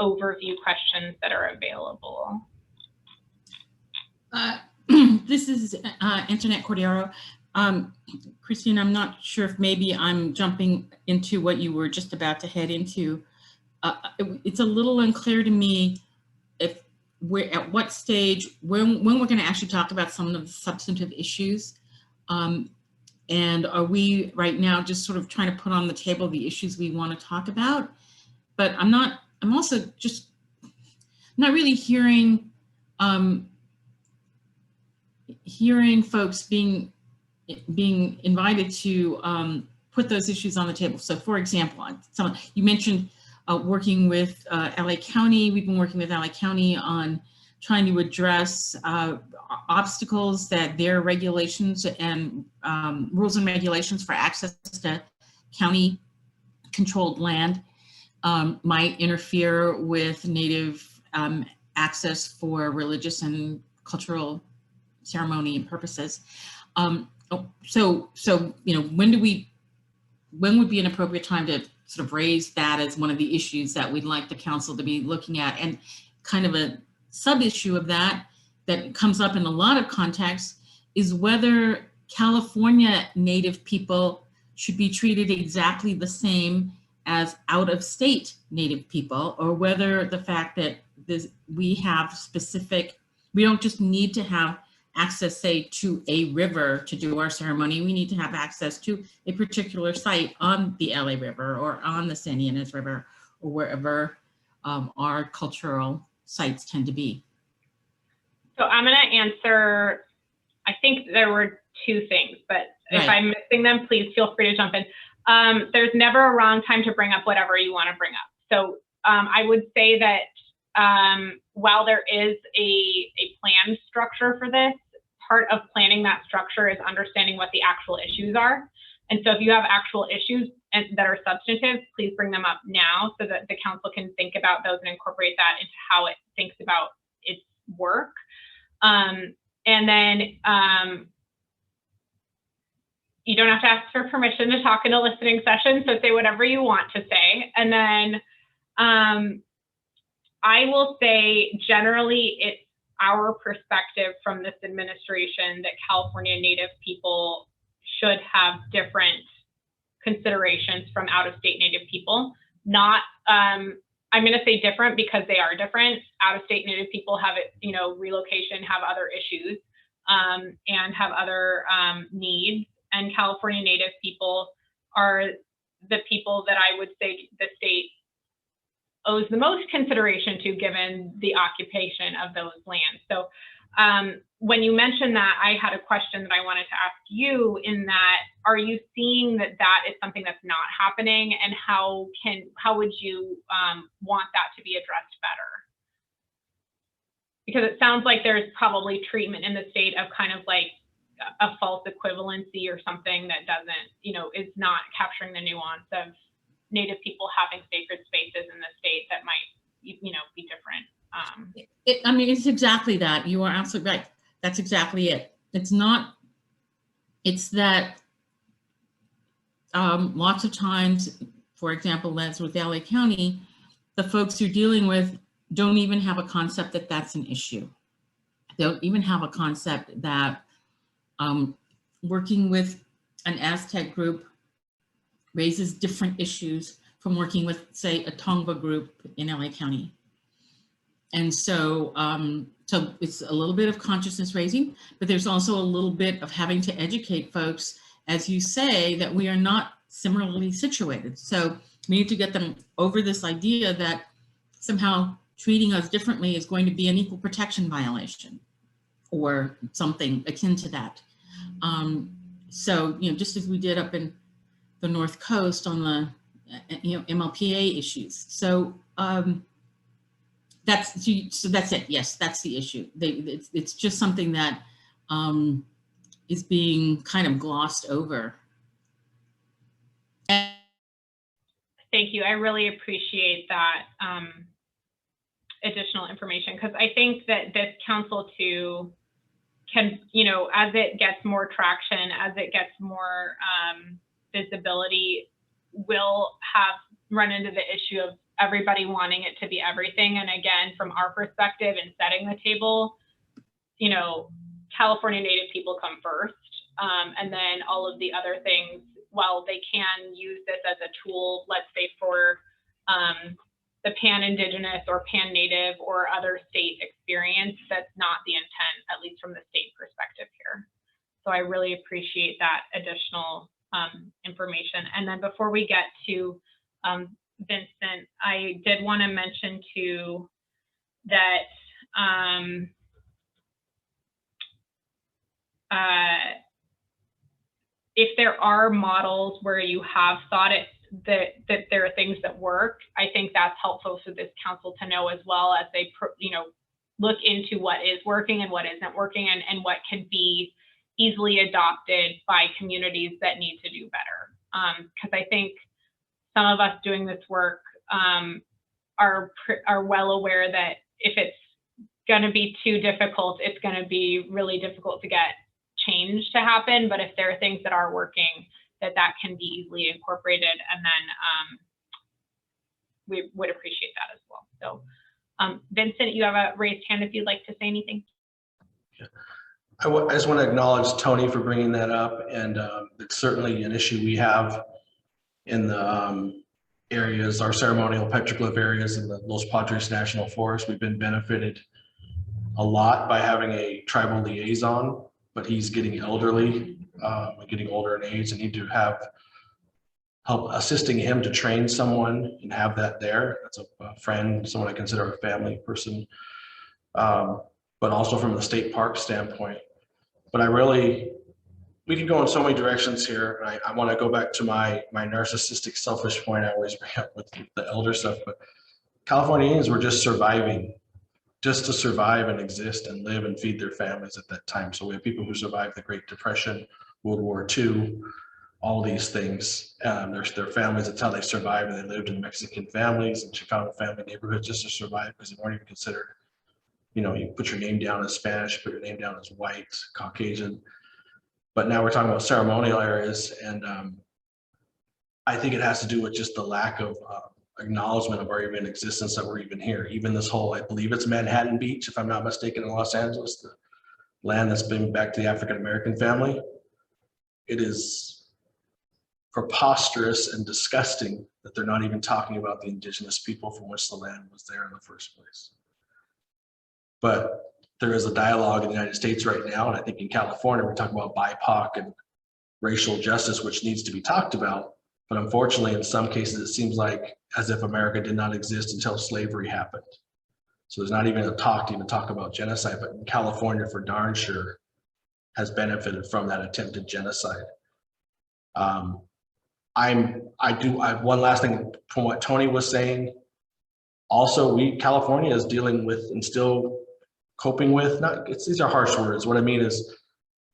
overview questions that are available? This is Internet Cordiero. Christine, I'm not sure if maybe I'm jumping into what you were just about to head into. It's a little unclear to me if we're at what stage, when we're going to actually talk about some of the substantive issues. And are we right now just sort of trying to put on the table the issues we want to talk about? But I'm also just not really hearing folks being invited to put those issues on the table. So for example, you mentioned working with LA County. We've been working with LA County on trying to address obstacles that their regulations and rules and regulations for access to county controlled land might interfere with Native access for religious and cultural ceremony and purposes. So you know, when would be an appropriate time to sort of raise that as one of the issues that we'd like the council to be looking at? And kind of a sub-issue of that comes up in a lot of contexts is whether California Native people should be treated exactly the same as out-of-state Native people, or whether the fact that we don't just need to have access, say, to a river to do our ceremony. We need to have access to a particular site on the LA River or on the San Ynez River or wherever our cultural sites tend to be. So I'm going to answer, I think there were two things, but Right. If I'm missing them, please feel free to jump in. There's never a wrong time to bring up whatever you want to bring up. So I would say that while there is a planned structure for this, part of planning that structure is understanding what the actual issues are. And so if you have actual issues that are substantive, please bring them up now so that the council can think about those and incorporate that into how it thinks about its work. And then you don't have to ask for permission to talk in a listening session, so say whatever you want to say. And then I will say generally it's our perspective from this administration that California Native people should have different considerations from out-of-state Native people. Not, I'm going to say different because they are different. Out-of-state Native people have it, you know, relocation, have other issues, and have other needs. And California Native people are the people that I would say the state owes the most consideration to, given the occupation of those lands. So when you mentioned that, I had a question that I wanted to ask you, in that, are you seeing that that is something that's not happening, and how would you want that to be addressed better? Because it sounds like there's probably treatment in the state of kind of like a false equivalency or something that doesn't, you know, is not capturing the nuance of Native people having sacred spaces in the state that might, you know, be different. I mean, it's exactly that. You are absolutely right. That's exactly it. It's not, it's that lots of times, for example, as with LA County, the folks you're dealing with don't even have a concept that that's an issue. They don't even have a concept that working with an Aztec group raises different issues from working with, say, a Tongva group in LA County. And so, so it's a little bit of consciousness raising, but there's also a little bit of having to educate folks, as you say, that we are not similarly situated. So we need to get them over this idea that somehow treating us differently is going to be an equal protection violation or something akin to that. So, you know, just as we did up in the North Coast on the, you know, MLPA issues. So that's it. Yes, that's the issue. It's just something that is being kind of glossed over. Thank you. I really appreciate that additional information, because I think that this council too can, you know, as it gets more traction, as it gets more visibility, will have run into the issue of everybody wanting it to be everything. And again, from our perspective in setting the table, you know, California Native people come first. And then all of the other things, while they can use this as a tool, let's say for the pan-Indigenous or pan-Native or other state experience, that's not the intent, at least from the state perspective here. So I really appreciate that additional information. And then before we get to Vincent, I did want to mention too that if there are models where you have thought it that there are things that work, I think that's helpful for this council to know, as well as they, you know, look into what is working and what isn't working, and what can be easily adopted by communities that need to do better. Because I think some of us doing this work are well aware that if it's going to be too difficult, it's going to be really difficult to get change to happen. But if there are things that are working, that can be easily incorporated, and then we would appreciate that as well. So Vincent, you have a raised hand if you'd like to say anything. I just want to acknowledge Tony for bringing that up, and it's certainly an issue we have in the areas, our ceremonial petroglyph areas in the Los Padres National Forest. We've been benefited a lot by having a tribal liaison, but he's getting elderly, getting older in age, and need to have help assisting him to train someone and have that there. That's a friend, someone I consider a family person, but also from the state park standpoint. But we can go in so many directions here. I want to go back to my narcissistic, selfish point I always bring up with the elder stuff, but Californians were just surviving, just to survive and exist and live and feed their families at that time. So we have people who survived the Great Depression, World War II, all these things. Their families, that's how they survived. And they lived in Mexican families and Chicano family neighborhoods just to survive, because they weren't even considered, you know, you put your name down as Spanish, put your name down as white, Caucasian. But now we're talking about ceremonial areas, and I think it has to do with just the lack of acknowledgement of our even existence, that we're even here. Even this whole, I believe it's Manhattan Beach, if I'm not mistaken, in Los Angeles, the land that's been back to the African-American family. It is preposterous and disgusting that they're not even talking about the indigenous people from which the land was there in the first place. But there is a dialogue in the United States right now, and I think in California, we're talking about BIPOC and racial justice, which needs to be talked about. But unfortunately, in some cases, it seems like as if America did not exist until slavery happened. So there's not even a talk to even talk about genocide, but California for darn sure has benefited from that attempted genocide. One last thing from what Tony was saying. Also, California is dealing with and still coping with, these are harsh words. What I mean is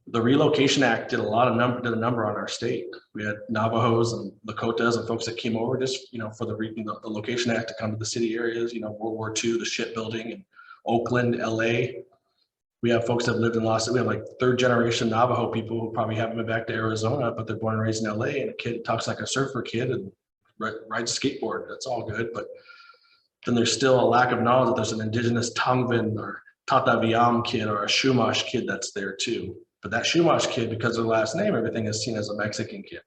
the Relocation Act did a number on our state. We had Navajos and Lakotas and folks that came over just, for the Location Act to come to the city areas, World War II, the shipbuilding in Oakland, LA. We have folks that have lived in Los Angeles. We have like third generation Navajo people who probably haven't been back to Arizona, but they're born and raised in LA, and a kid talks like a surfer kid and rides a skateboard. That's all good. But then there's still a lack of knowledge that there's an indigenous Tongvan or Tataviam kid or a Chumash kid that's there too. But that Chumash kid, because of the last name, everything is seen as a Mexican kid.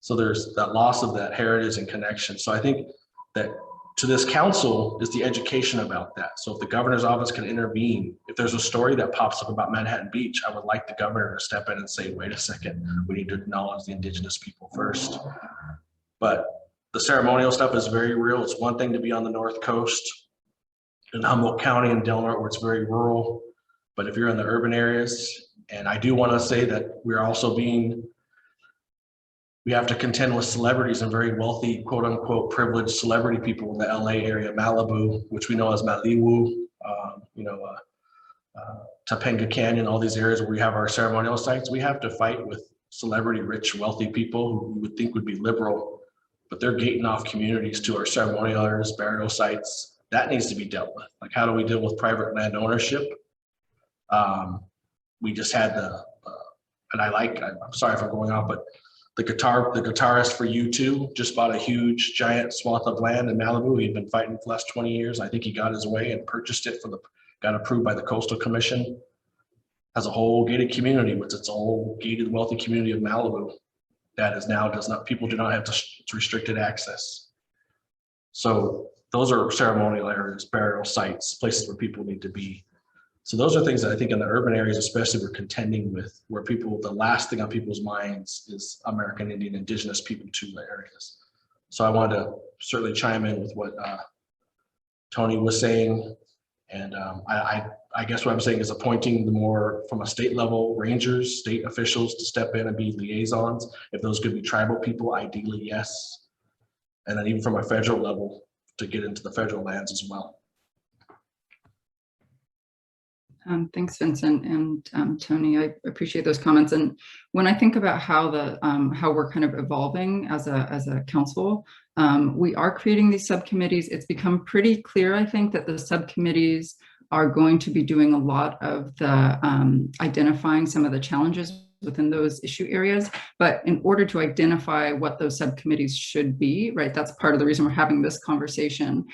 So there's that loss of that heritage and connection. So I think that to this council is the education about that. So if the governor's office can intervene, if there's a story that pops up about Manhattan Beach, I would like the governor to step in and say, wait a second, we need to acknowledge the indigenous people first. But the ceremonial stuff is very real. It's one thing to be on the North Coast in Humboldt County and Del Norte, where it's very rural. But if you're in the urban areas, and I do want to say that we're also we have to contend with celebrities and very wealthy, quote unquote, privileged celebrity people in the LA area, Malibu, which we know as Malibu, Topanga Canyon, all these areas where we have our ceremonial sites. We have to fight with celebrity, rich, wealthy people who we would think would be liberal, but they're gating off communities to our ceremonial areas, burial sites. That needs to be dealt with. Like, how do we deal with private land ownership? We just had I'm sorry if I'm going off, but the guitarist for U2 just bought a huge giant swath of land in Malibu. He'd been fighting for the last 20 years. I think he got his way and purchased it got approved by the Coastal Commission. Has a whole gated community, with its whole gated wealthy community of Malibu that is now people do not have restricted access. So those are ceremonial areas, burial sites, places where people need to be. So those are things that I think in the urban areas, especially, we're contending with, where the last thing on people's minds is American Indian, indigenous people to the areas. So I wanted to certainly chime in with what Tony was saying. And I guess what I'm saying is appointing the more from a state level, rangers, state officials to step in and be liaisons. If those could be tribal people, ideally, yes. And then even from a federal level to get into the federal lands as well. Thanks, Vincent and Tony. I appreciate those comments. And when I think about how we're kind of evolving as a council, we are creating these subcommittees. It's become pretty clear, I think, that the subcommittees are going to be doing a lot of the identifying some of the challenges within those issue areas. But in order to identify what those subcommittees should be, right, that's part of the reason we're having this conversation.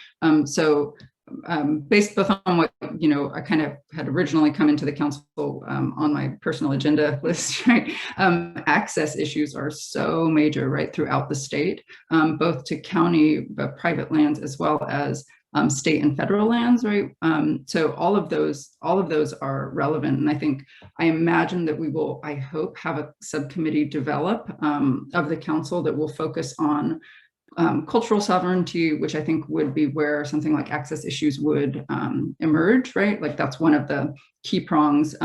Based both on what, I kind of had originally come into the council on my personal agenda list, right? Access issues are so major, right, throughout the state, both to county, but private lands, as well as state and federal lands, right? So all of those are relevant. And I imagine that we will, I hope, have a subcommittee develop of the council that will focus on cultural sovereignty, which I think would be where something like access issues would emerge, right? Like, that's one of the key prongs.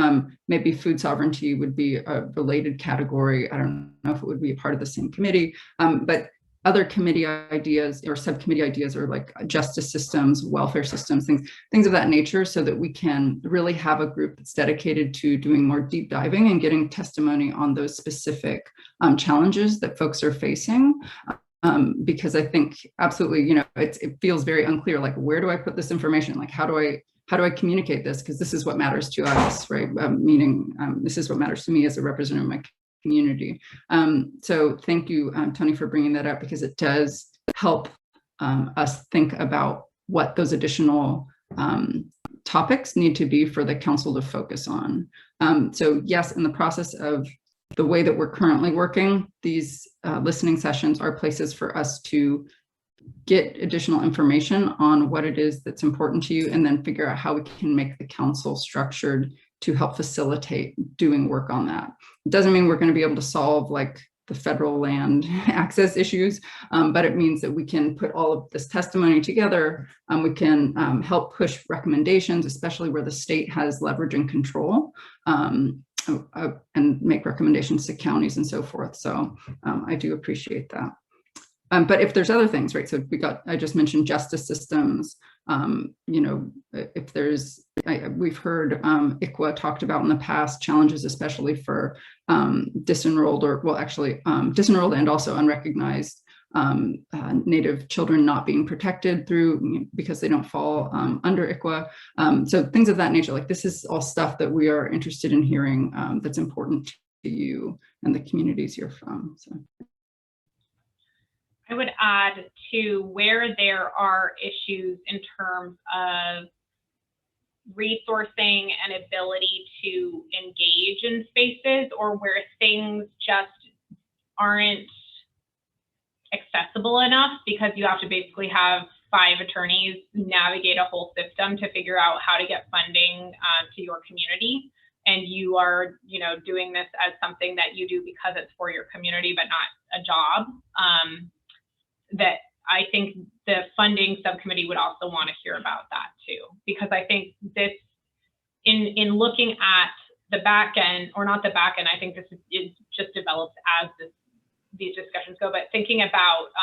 Maybe food sovereignty would be a related category. I don't know if it would be a part of the same committee, but other committee ideas or subcommittee ideas are like justice systems, welfare systems, things of that nature, so that we can really have a group that's dedicated to doing more deep diving and getting testimony on those specific challenges that folks are facing. Because I think absolutely, it feels very unclear, like, where do I put this information? Like, how do I how do I communicate this? Because this is what matters to us, right? Meaning this is what matters to me as a representative of my community. So thank you, Tony, for bringing that up, because it does help us think about what those additional topics need to be for the council to focus on. So yes, in the process of the way that we're currently working, these listening sessions are places for us to get additional information on what it is that's important to you, and then figure out how we can make the council structured to help facilitate doing work on that. It doesn't mean we're going to be able to solve like the federal land access issues, but it means that we can put all of this testimony together. We can help push recommendations, especially where the state has leverage and control, and make recommendations to counties and so forth. So I do appreciate that. But if there's other things, right? So I just mentioned justice systems. You know, if there's, we've heard ICWA talked about in the past challenges, especially for disenrolled, or well, actually disenrolled and also unrecognized Native children not being protected because they don't fall under ICWA. So things of that nature, like this is all stuff that we are interested in hearing that's important to you and the communities you're from. So. I would add to where there are issues in terms of resourcing and ability to engage in spaces, or where things just aren't accessible enough because you have to basically have 5 attorneys navigate a whole system to figure out how to get funding to your community. And you are, you know, doing this as something that you do because it's for your community, but not a job. That I think the funding subcommittee would also want to hear about that too, because I think this, in looking at the back end, or not the back end, I think this is just develops as these discussions go, but thinking about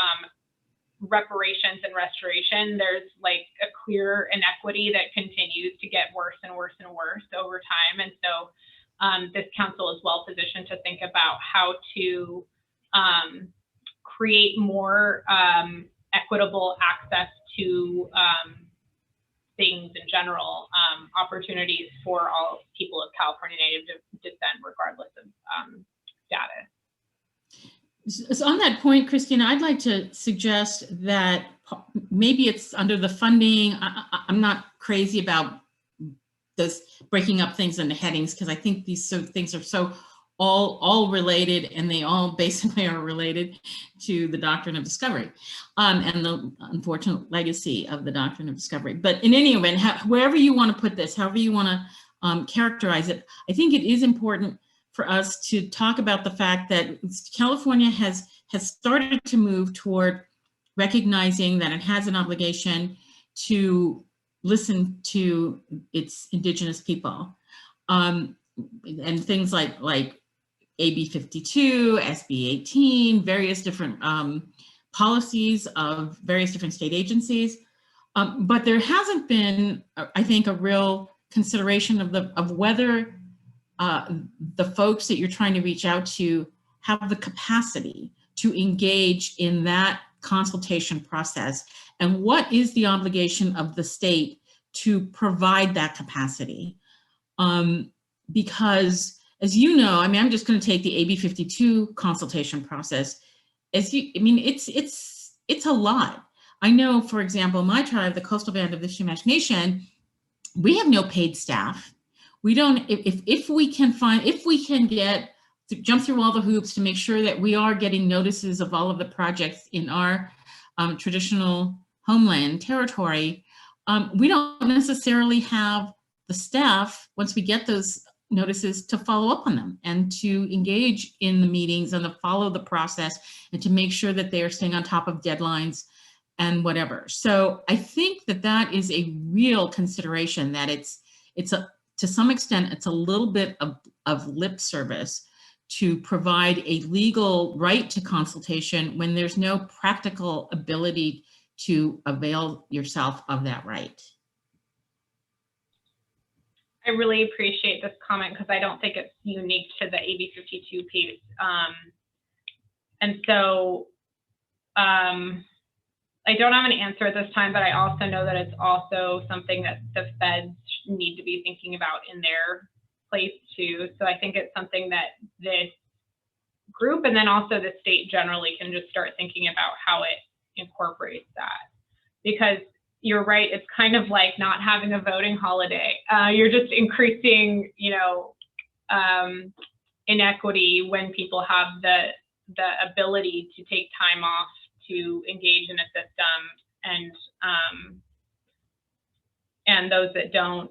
reparations and restoration, there's like a clear inequity that continues to get worse and worse and worse over time. And so this council is well positioned to think about how to create more equitable access to things in general, opportunities for all people of California Native descent, regardless of status. So on that point, Christina, I'd like to suggest that maybe it's under the funding. I'm not crazy about those breaking up things into headings, because I think these things are so all related, and they all basically are related to the doctrine of discovery and the unfortunate legacy of the doctrine of discovery. But in any event, wherever you want to put this, however you want to characterize it, I think it is important for us to talk about the fact that California has started to move toward recognizing that it has an obligation to listen to its indigenous people, and things like AB 52, SB 18, various different policies of various different state agencies. But there hasn't been, I think, a real consideration of whether the folks that you're trying to reach out to have the capacity to engage in that consultation process, and what is the obligation of the state to provide that capacity. Because as you know, I mean, I'm just going to take the AB 52 consultation process. It's a lot. I know, for example, my tribe, the Coastal Band of the Chumash Nation, we have no paid staff. We don't, if we can jump through all the hoops to make sure that we are getting notices of all of the projects in our traditional homeland territory, we don't necessarily have the staff, once we get those notices, to follow up on them and to engage in the meetings and to follow the process and to make sure that they are staying on top of deadlines and whatever. So I think that is a real consideration, that to some extent, it's a little bit of lip service to provide a legal right to consultation when there's no practical ability to avail yourself of that right. I really appreciate this comment, because I don't think it's unique to the AB 52 piece. And so I don't have an answer at this time, but I also know that it's also something that the feds need to be thinking about in their place too. So I think it's something that this group and then also the state generally can just start thinking about how it incorporates that. Because you're right, it's kind of like not having a voting holiday. You're just increasing, inequity when people have the ability to take time off to engage in a system, and those that don't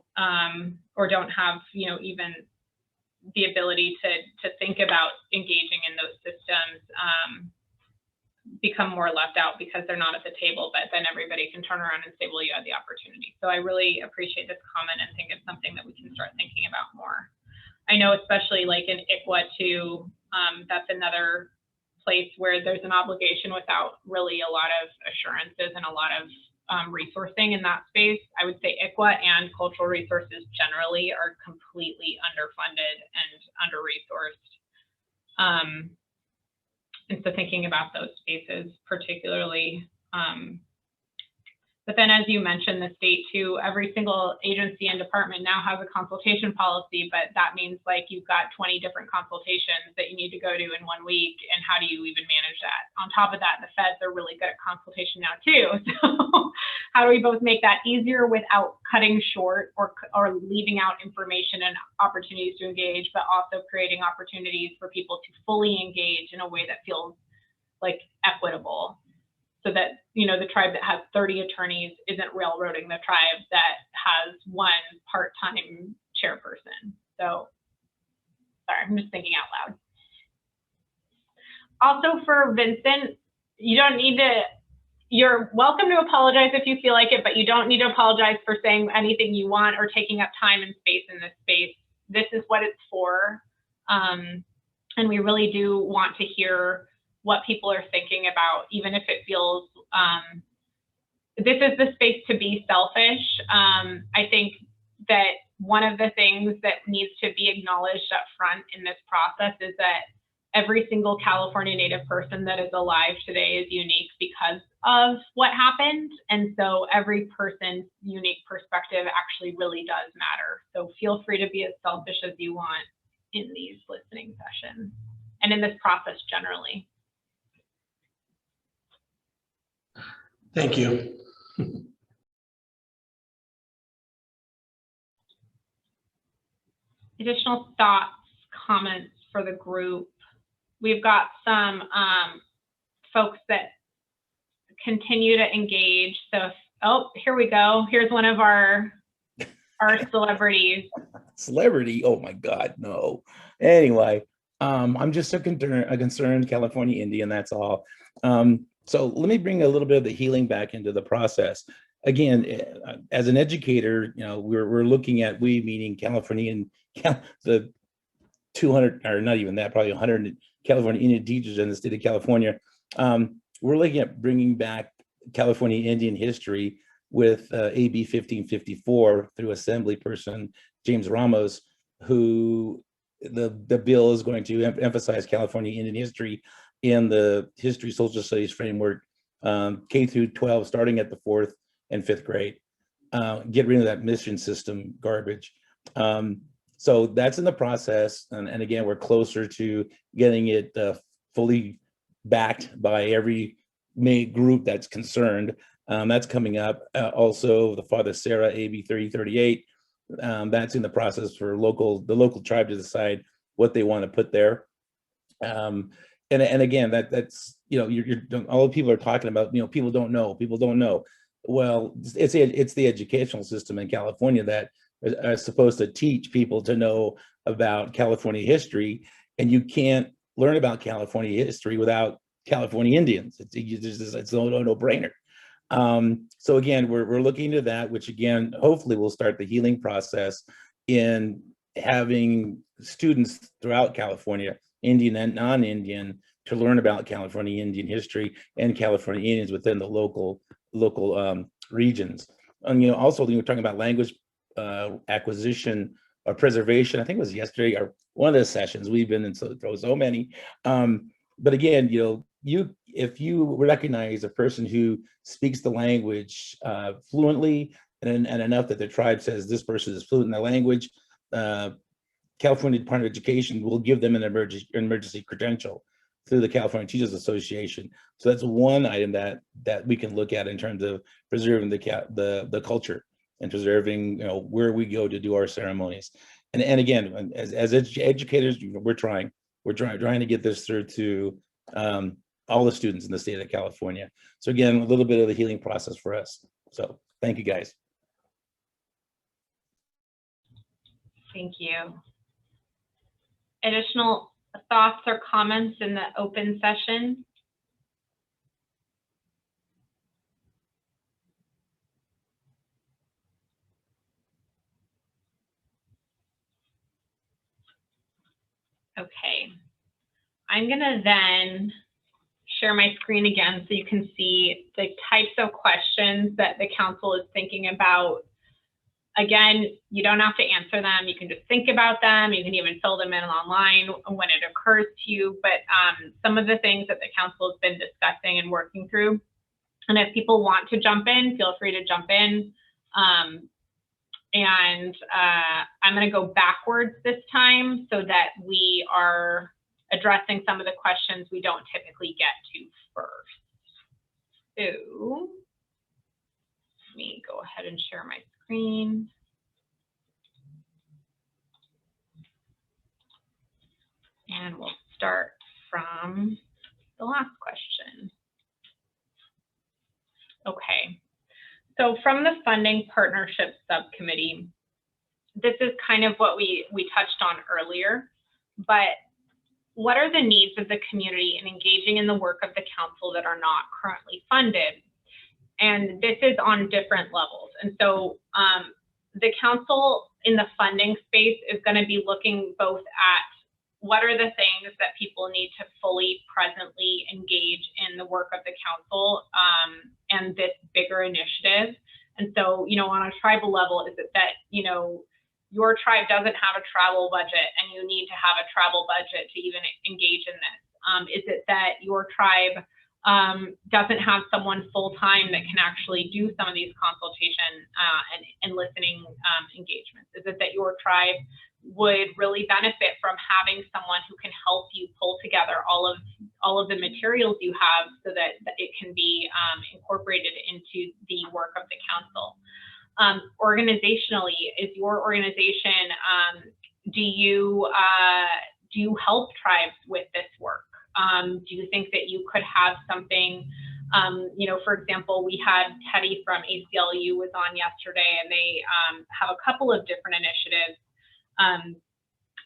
or don't have even the ability to think about engaging in those systems become more left out because they're not at the table, but then everybody can turn around and say, well, you had the opportunity. So I really appreciate this comment and think it's something that we can start thinking about more. I know especially like in ICWA too, that's another place where there's an obligation without really a lot of assurances and a lot of resourcing in that space. I would say ICWA and cultural resources generally are completely underfunded and under-resourced. And so thinking about those spaces particularly. But then as you mentioned, the state too, every single agency and department now has a consultation policy, but that means like you've got 20 different consultations that you need to go to in 1 week. And how do you even manage that? On top of that, the feds are really good at consultation now too. So how do we both make that easier without cutting short or leaving out information and opportunities to engage, but also creating opportunities for people to fully engage in a way that feels like equitable? So that, the tribe that has 30 attorneys isn't railroading the tribe that has one part-time chairperson. So, sorry, I'm just thinking out loud. Also for Vincent, you're welcome to apologize if you feel like it, but you don't need to apologize for saying anything you want or taking up time and space in this space. This is what it's for. And we really do want to hear what people are thinking about, even if it feels, this is the space to be selfish. I think that one of the things that needs to be acknowledged up front in this process is that every single California Native person that is alive today is unique because of what happened. And so every person's unique perspective actually really does matter. So feel free to be as selfish as you want in these listening sessions and in this process generally. Thank you. Additional thoughts, comments for the group. We've got some folks that continue to engage. So, here we go. Here's one of our celebrities. Celebrity? Oh my God, no. Anyway, I'm just a concerned California Indian, that's all. So let me bring a little bit of the healing back into the process. Again, as an educator, we're looking at, we meaning California and the 200, or not even that, probably 100 California Indian teachers in the state of California. We're looking at bringing back California Indian history with AB 1554 through Assembly person James Ramos, who the bill is going to emphasize California Indian history in the history social studies framework, K through 12, starting at the 4th and 5th grade. Get rid of that mission system garbage. So that's in the process. And again, we're closer to getting it fully backed by every main group that's concerned. That's coming up. Also, the Father Sarah AB 3038. That's in the process for the local tribe to decide what they want to put there. And again, that's all the people are talking about. People don't know. Well, it's the educational system in California that are supposed to teach people to know about California history, and you can't learn about California history without California Indians. It's no brainer. So again, we're looking into that, which again, hopefully will start the healing process in having students throughout California, Indian and non-Indian, to learn about California Indian history and California Indians within the local regions. And also we were talking about language acquisition or preservation. I think it was yesterday or one of the sessions. We've been in so many. But again, if you recognize a person who speaks the language fluently and enough that the tribe says this person is fluent in the language, California Department of Education will give them an emergency credential through the California Teachers Association. So that's one item that we can look at in terms of preserving the culture and preserving, you know, where we go to do our ceremonies. And again, as educators, we're trying to get this through to all the students in the state of California. So again, a little bit of the healing process for us. So thank you, guys. Thank you. Additional thoughts or comments in the open session? Okay. I'm gonna then share my screen again so you can see the types of questions that the council is thinking about. Again, you don't have to answer them. You can just think about them. You can even fill them in online when it occurs to you. But some of the things that the council has been discussing and working through. And if people want to jump in, feel free to jump in. I'm going to go backwards this time so that we are addressing some of the questions we don't typically get to first. So let me go ahead and share my screen. And we'll start from the last question. Okay, so from the Funding Partnership Subcommittee, this is kind of what we touched on earlier, but what are the needs of the community in engaging in the work of the council that are not currently funded? And this is on different levels. And so the council in the funding space is going to be looking both at what are the things that people need to fully presently engage in the work of the council and this bigger initiative. And so, you know, on a tribal level, is it that, you know, your tribe doesn't have a travel budget and you need to have a travel budget to even engage in this? Is it that your tribe doesn't have someone full-time that can actually do some of these consultation and listening engagements? Is it that your tribe would really benefit from having someone who can help you pull together all of the materials you have so that it can be incorporated into the work of the council? Organizationally, is your organization, do you help tribes with this work? Do you think that you could have something, you know, for example, we had Teddy from ACLU was on yesterday, and they have a couple of different initiatives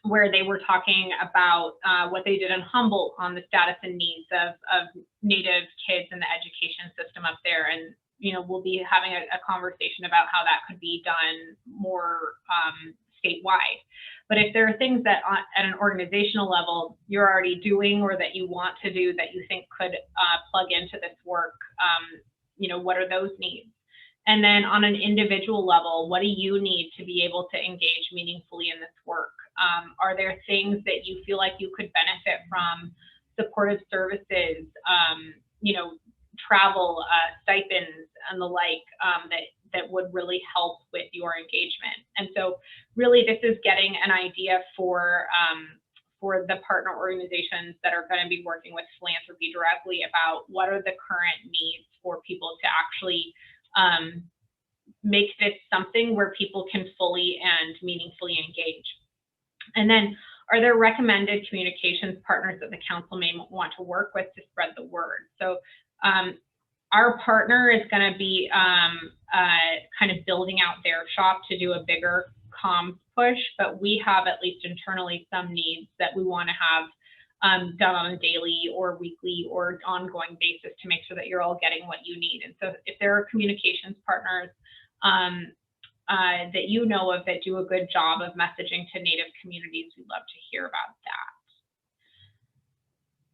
where they were talking about what they did in Humboldt on the status and needs of Native kids in the education system up there. And, you know, we'll be having a conversation about how that could be done more statewide. But if there are things that at an organizational level you're already doing or that you want to do that you think could plug into this work, you know, what are those needs? And then on an individual level, what do you need to be able to engage meaningfully in this work? Are there things that you feel like you could benefit from, supportive services, you know, travel, stipends and the like, that would really help with your engagement? And so really this is getting an idea for the partner organizations that are going to be working with philanthropy directly about what are the current needs for people to actually make this something where people can fully and meaningfully engage. And then, are there recommended communications partners that the council may want to work with to spread the word? So our partner is going to be kind of building out their shop to do a bigger comms push, but we have at least internally some needs that we want to have done on a daily or weekly or ongoing basis to make sure that you're all getting what you need. And so if there are communications partners that you know of that do a good job of messaging to Native communities, we'd love to hear about that.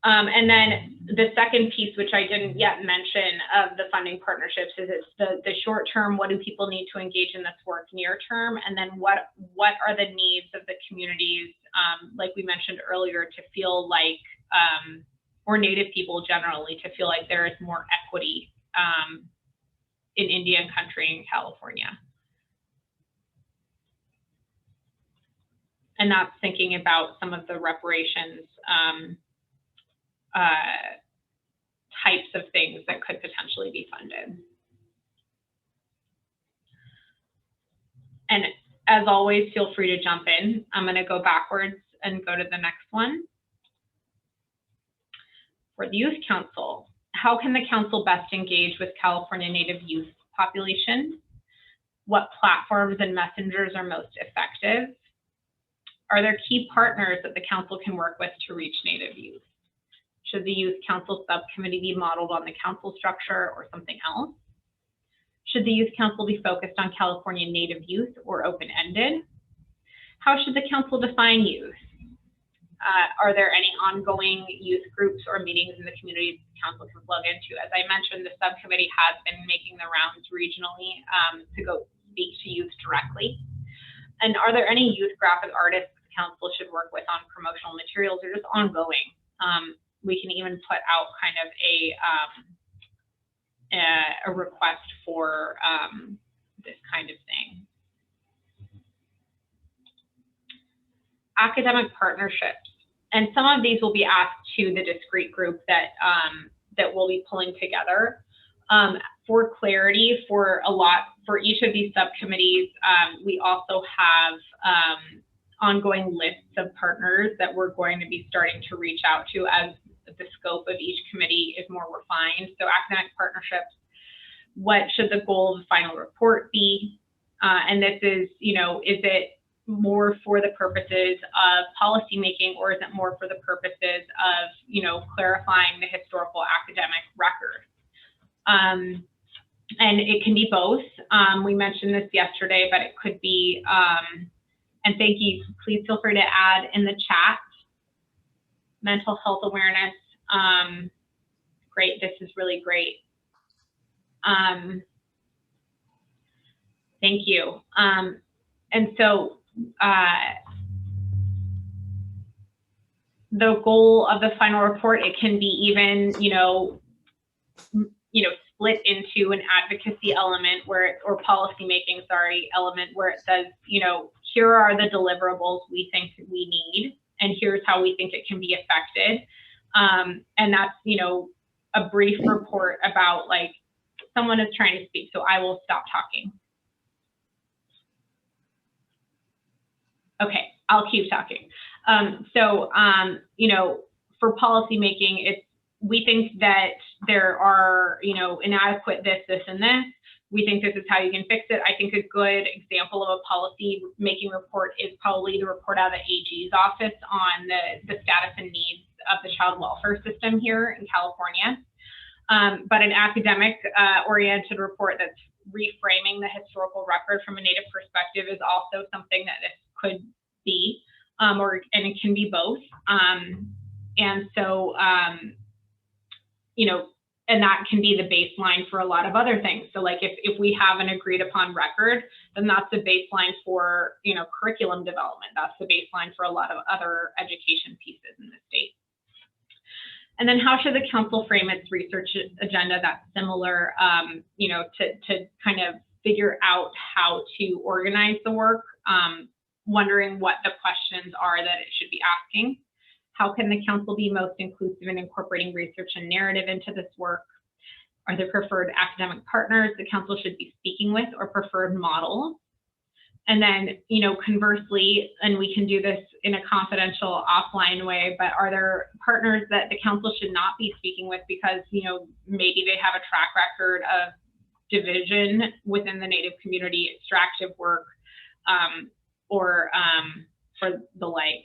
And then the second piece, which I didn't yet mention of the funding partnerships, is it's the short term, what do people need to engage in this work near term? And then what are the needs of the communities, like we mentioned earlier, to feel like or Native people generally to feel like there is more equity in Indian country in California. And that's thinking about some of the reparations types of things that could potentially be funded. And as always, feel free to jump in. I'm going to go backwards and go to the next one. For the Youth Council, how can the council best engage with California Native youth population? What platforms and messengers are most effective? Are there key partners that the council can work with to reach Native youth? Should the Youth Council subcommittee be modeled on the council structure or something else? Should the Youth Council be focused on California Native youth or open-ended? How should the council define youth? Are there any ongoing youth groups or meetings in the community the council can plug into? As I mentioned, the subcommittee has been making the rounds regionally to go speak to youth directly. And are there any youth graphic artists the council should work with on promotional materials or just ongoing? We can even put out kind of a request for this kind of thing. Academic partnerships. And some of these will be asked to the discrete group that that we'll be pulling together. For clarity, for each of these subcommittees, we also have ongoing lists of partners that we're going to be starting to reach out to as the scope of each committee is more refined. So academic partnerships, what should the goal of the final report be? And this is, is it more for the purposes of policymaking, or is it more for the purposes of, clarifying the historical academic record? And it can be both. We mentioned this yesterday, but it could be, and thank you, please feel free to add in the chat, mental health awareness. Great, this is really great. Thank you. And so, the goal of the final report, it can be even, split into an advocacy element or policymaking, element where it says, here are the deliverables we think we need, and here's how we think it can be affected. And that's, a brief report about someone is trying to speak, so I will stop talking. Okay, I'll keep talking. For policymaking, we think that there are, inadequate this, and this. We think this is how you can fix it. I think a good example of a policy making report is probably the report out of the AG's office on the status and needs of the child welfare system here in California. But an academic oriented report that's reframing the historical record from a Native perspective is also something that this could be, and it can be both. And so, and that can be the baseline for a lot of other things. So if we have an agreed upon record, then that's the baseline for, curriculum development. That's the baseline for a lot of other education pieces in the state. And then how should the council frame its research agenda that's similar, to kind of figure out how to organize the work, wondering what the questions are that it should be asking. How can the council be most inclusive in incorporating research and narrative into this work? Are there preferred academic partners the council should be speaking with, or preferred models? And then, conversely, and we can do this in a confidential offline way, but are there partners that the council should not be speaking with because, maybe they have a track record of division within the Native community, extractive work, or the like?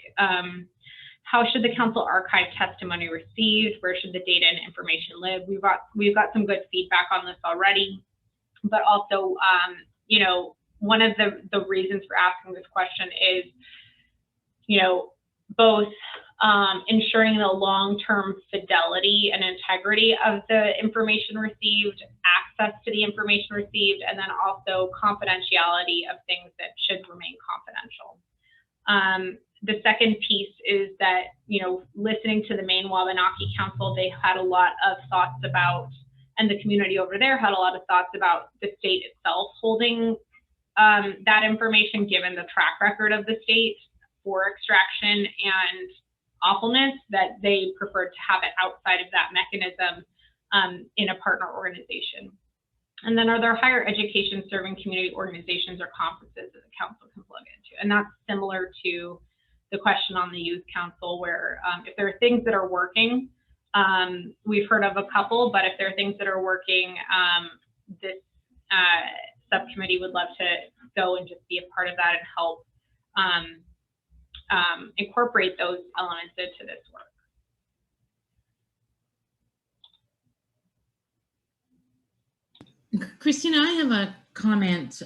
How should the council archive testimony received? Where should the data and information live? We've got some good feedback on this already, but also, one of the reasons for asking this question is, both ensuring the long-term fidelity and integrity of the information received, access to the information received, and then also confidentiality of things that should remain confidential. The second piece is that, you know, listening to the Maine Wabanaki Council, they had a lot of thoughts about, and the community over there had a lot of thoughts about the state itself holding that information, given the track record of the state for extraction and awfulness, that they preferred to have it outside of that mechanism in a partner organization. And then are there higher education serving community organizations or conferences that the council can plug into? And that's similar to the question on the youth council, where if there are things that are working, we've heard of a couple, but if there are things that are working, this subcommittee would love to go and just be a part of that and help incorporate those elements into this work. Christina, I have a comment.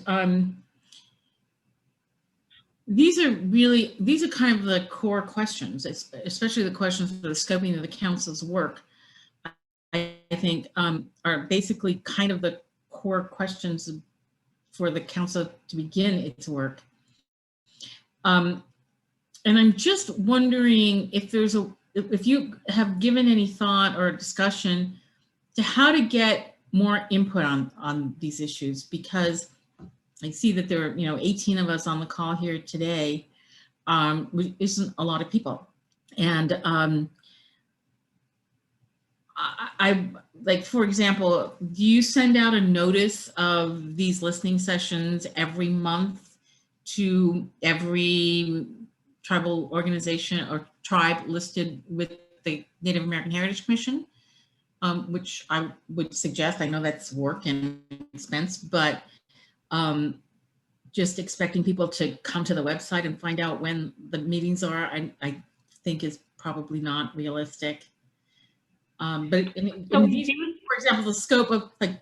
These are kind of the core questions, especially the questions for the scoping of the council's work. I think are basically kind of the core questions for the council to begin its work. And I'm just wondering if if you have given any thought or discussion to how to get more input on these issues, because I see that there are 18 of us on the call here today, which isn't a lot of people. And I like, for example, do you send out a notice of these listening sessions every month to every tribal organization or tribe listed with the Native American Heritage Commission? Which I would suggest. I know that's work and expense, but just expecting people to come to the website and find out when the meetings are, I think is probably not realistic. But for example, the scope of like,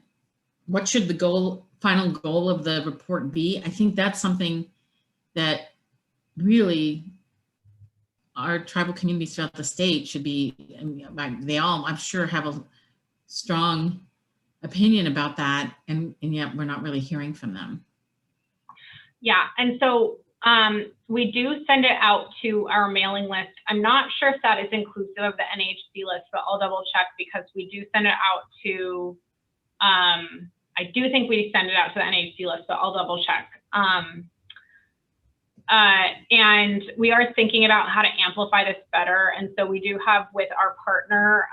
what should the final goal of the report be? I think that's something that really our tribal communities throughout the state should be, they all, I'm sure, have a strong opinion about that, and yet we're not really hearing from them. Yeah, and so we do send it out to our mailing list. I'm not sure if that is inclusive of the NHC list, but I'll double check, because we do send it out to, I do think we send it out to the NHC list, but I'll double check. And we are thinking about how to amplify this better. And so we do have with our partner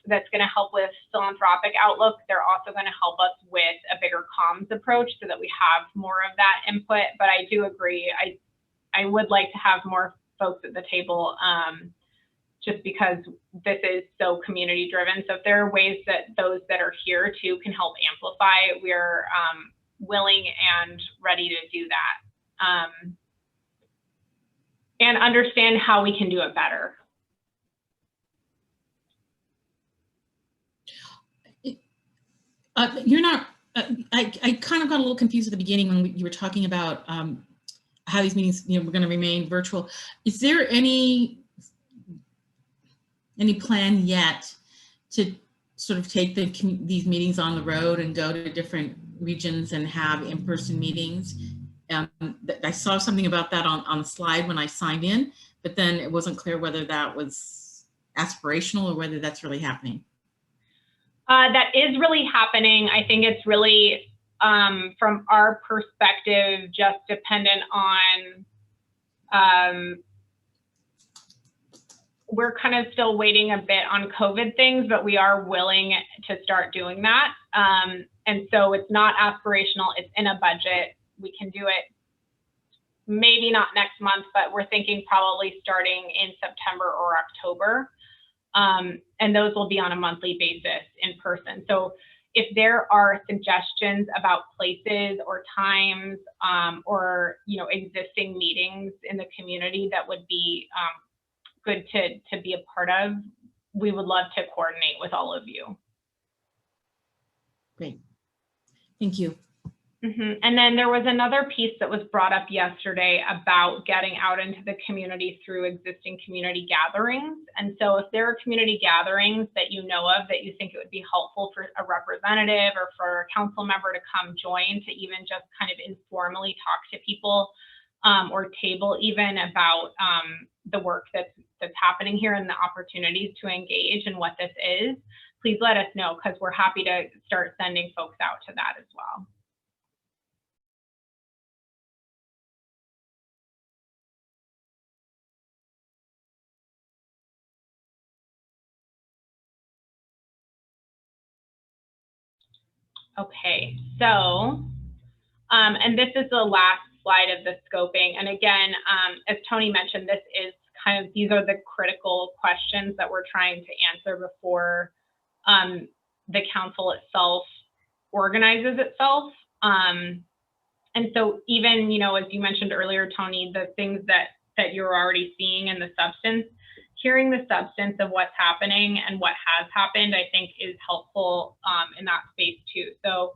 that's going to help with philanthropic outlook. They're also going to help us with a bigger comms approach so that we have more of that input. But I do agree. I would like to have more folks at the table just because this is so community driven. So if there are ways that those that are here too can help amplify, we're willing and ready to do that. And understand how we can do it better. You're not, I kind of got a little confused at the beginning when you were talking about how these meetings, we're going to remain virtual. Is there any plan yet to sort of take these meetings on the road and go to different regions and have in-person meetings? I saw something about that on the slide when I signed in, but then it wasn't clear whether that was aspirational or whether that's really happening. That is really happening. I think it's really, from our perspective, just dependent on, we're kind of still waiting a bit on COVID things, but we are willing to start doing that. And so it's not aspirational, it's in a budget. We can do it maybe not next month, but we're thinking probably starting in September or October. And those will be on a monthly basis in person. So if there are suggestions about places or times or existing meetings in the community that would be good to be a part of, we would love to coordinate with all of you. Great, thank you. Mm-hmm. And then there was another piece that was brought up yesterday about getting out into the community through existing community gatherings. And so if there are community gatherings that you know of that you think it would be helpful for a representative or for a council member to come join, to even just kind of informally talk to people or table even about the work that's happening here and the opportunities to engage and what this is, please let us know, because we're happy to start sending folks out to that as well. Okay, so, and this is the last slide of the scoping. And again, as Tony mentioned, this is these are the critical questions that we're trying to answer before the council itself organizes itself. And so even, as you mentioned earlier, Tony, the things that you're already seeing in the substance, hearing the substance of what's happening and what has happened, I think is helpful in that space too. So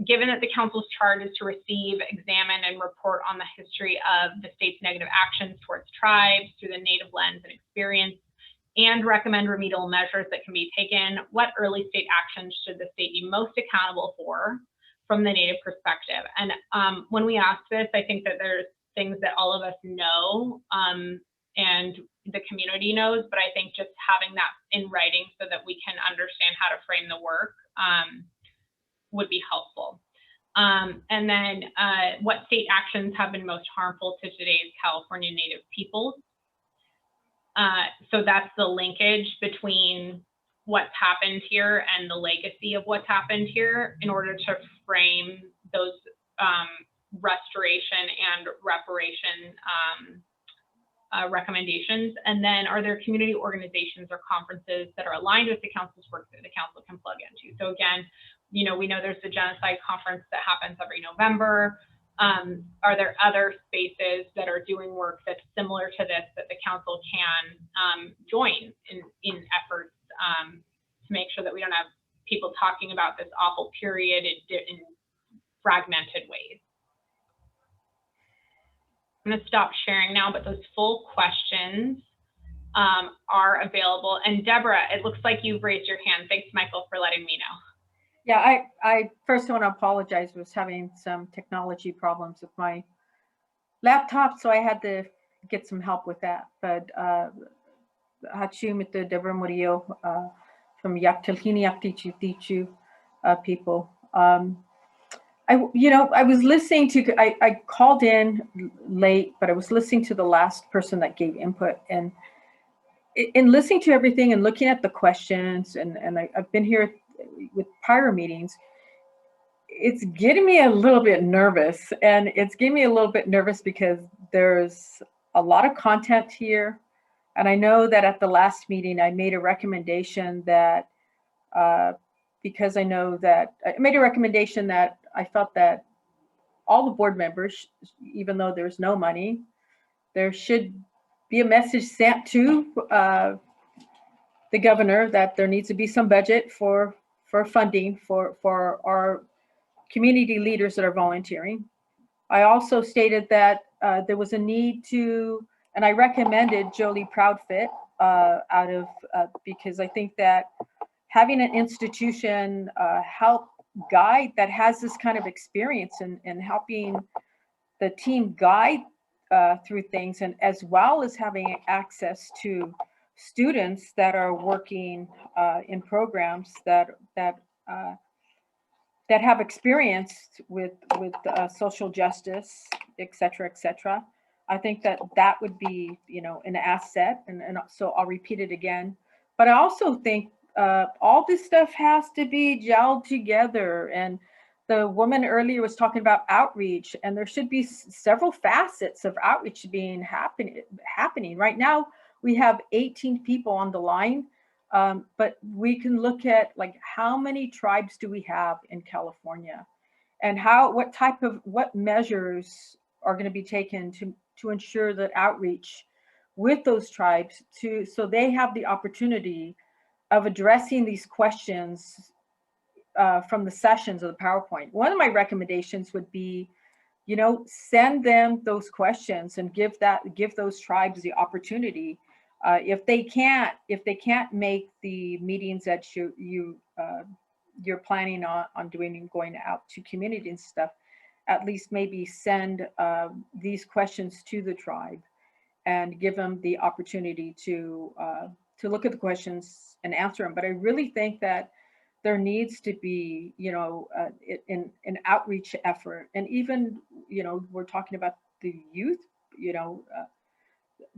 given that the council's charge is to receive, examine, and report on the history of the state's negative actions towards tribes through the Native lens and experience, and recommend remedial measures that can be taken, what early state actions should the state be most accountable for from the Native perspective? And when we ask this, I think that there's things that all of us know and the community knows, but I think just having that in writing so that we can understand how to frame the work would be helpful. And then what state actions have been most harmful to today's California Native peoples? So that's the linkage between what's happened here and the legacy of what's happened here in order to frame those restoration and reparation recommendations. And then are there community organizations or conferences that are aligned with the council's work that the council can plug into? So again, we know there's the genocide conference that happens every November. Are there other spaces that are doing work that's similar to this that the council can join in efforts to make sure that we don't have people talking about this awful period in fragmented ways? I'm going to stop sharing now, but those full questions are available. And Deborah, it looks like you've raised your hand. Thanks, Michael, for letting me know. Yeah, I first want to apologize. I was having some technology problems with my laptop, so I had to get some help with that. But Hachum at the Deborah Murillo from Yaktilhini Yaktichu Tichu people. I was listening to, I called in late, but I was listening to the last person that gave input, and in listening to everything and looking at the questions, and I've been here with prior meetings, it's getting me a little bit nervous. And it's getting me a little bit nervous because there's a lot of content here. And I know that at the last meeting, I made a recommendation that, because I know that, I made a recommendation that I felt that all the board members, even though there's no money, there should be a message sent to the governor that there needs to be some budget for funding for our community leaders that are volunteering. I also stated that there was a need to, and I recommended Jolie Proudfit because I think that having an institution help guide that has this kind of experience and helping the team guide through things, and as well as having access to students that are working in programs that have experience with social justice, et cetera, I think that would be, an asset. And so I'll repeat it again. But I also think all this stuff has to be gelled together. And the woman earlier was talking about outreach, and there should be several facets of outreach happening. Right now, we have 18 people on the line. But we can look at how many tribes do we have in California, and what measures are going to be taken to ensure that outreach with those tribes so they have the opportunity of addressing these questions from the sessions of the PowerPoint. One of my recommendations would be, send them those questions and give those tribes the opportunity. If they can't make the meetings that you're planning on doing and going out to community and stuff, at least maybe send these questions to the tribe and give them the opportunity to look at the questions and answer them. But I really think that there needs to be, you know, an outreach effort. And even, you know, we're talking about the youth, you know,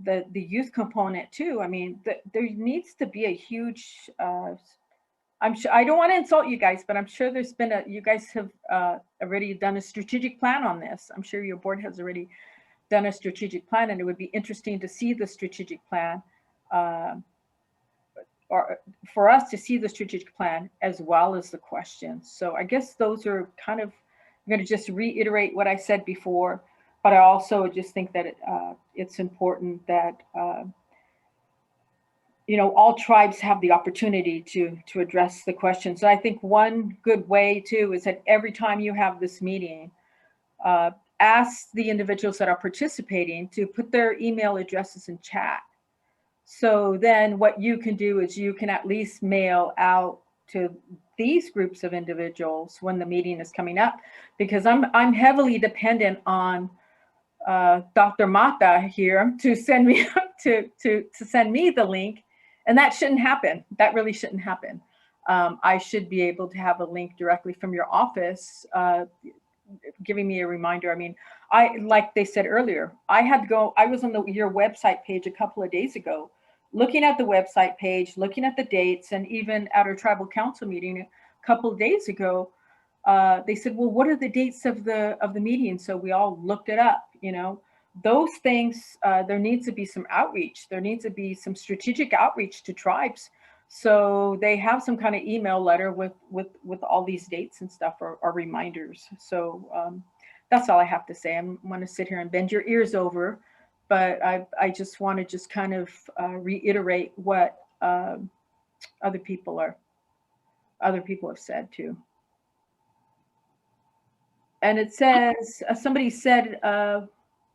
the youth component too. I mean, there needs to be a huge, I'm sure, I don't want to insult you guys, but I'm sure there's been you guys have already done a strategic plan on this. I'm sure your board has already done a strategic plan, and it would be interesting to see the strategic plan, or for us to see the strategic plan as well as the questions. So I guess those are kind of, I'm going to just reiterate what I said before, but I also just think that it's important that you know, all tribes have the opportunity to address the questions. So I think one good way too is that every time you have this meeting, ask the individuals that are participating to put their email addresses in chat. So then what you can do is you can at least mail out to these groups of individuals when the meeting is coming up, because I'm heavily dependent on Dr. Mata here to send me to send me the link, and that shouldn't happen. That really shouldn't happen. I should be able to have a link directly from your office, giving me a reminder. I mean, like they said earlier, I had to go. I was on your website page a couple of days ago, looking at the website page, looking at the dates, and even at our tribal council meeting a couple of days ago, they said, well, what are the dates of the meeting? So we all looked it up, you know, those things. There needs to be some outreach. There needs to be some strategic outreach to tribes, so they have some kind of email letter with all these dates and stuff, or reminders. So that's all I have to say. I'm going to sit here and bend your ears over, but I just want to just kind of reiterate what other people have said too. And it says, somebody said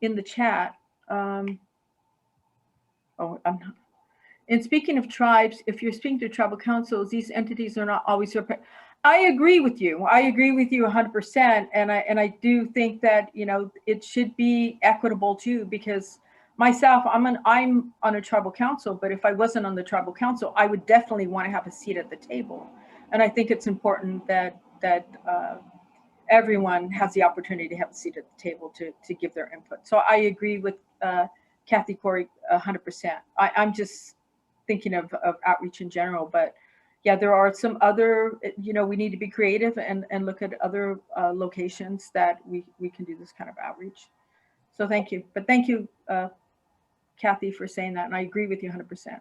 in the chat, and speaking of tribes, if you're speaking to tribal councils, these entities are not always. I agree with you. I agree with you 100%. And I do think that, you know, it should be equitable too, because myself, I'm on a tribal council, but if I wasn't on the tribal council, I would definitely want to have a seat at the table. And I think it's important that everyone has the opportunity to have a seat at the table to give their input. So I agree with Kathy Corey 100%. I'm just thinking of outreach in general, but yeah, there are some other, you know, we need to be creative and look at other locations that we can do this kind of outreach. So thank you. But thank you, Kathy, for saying that. And I agree with you 100%.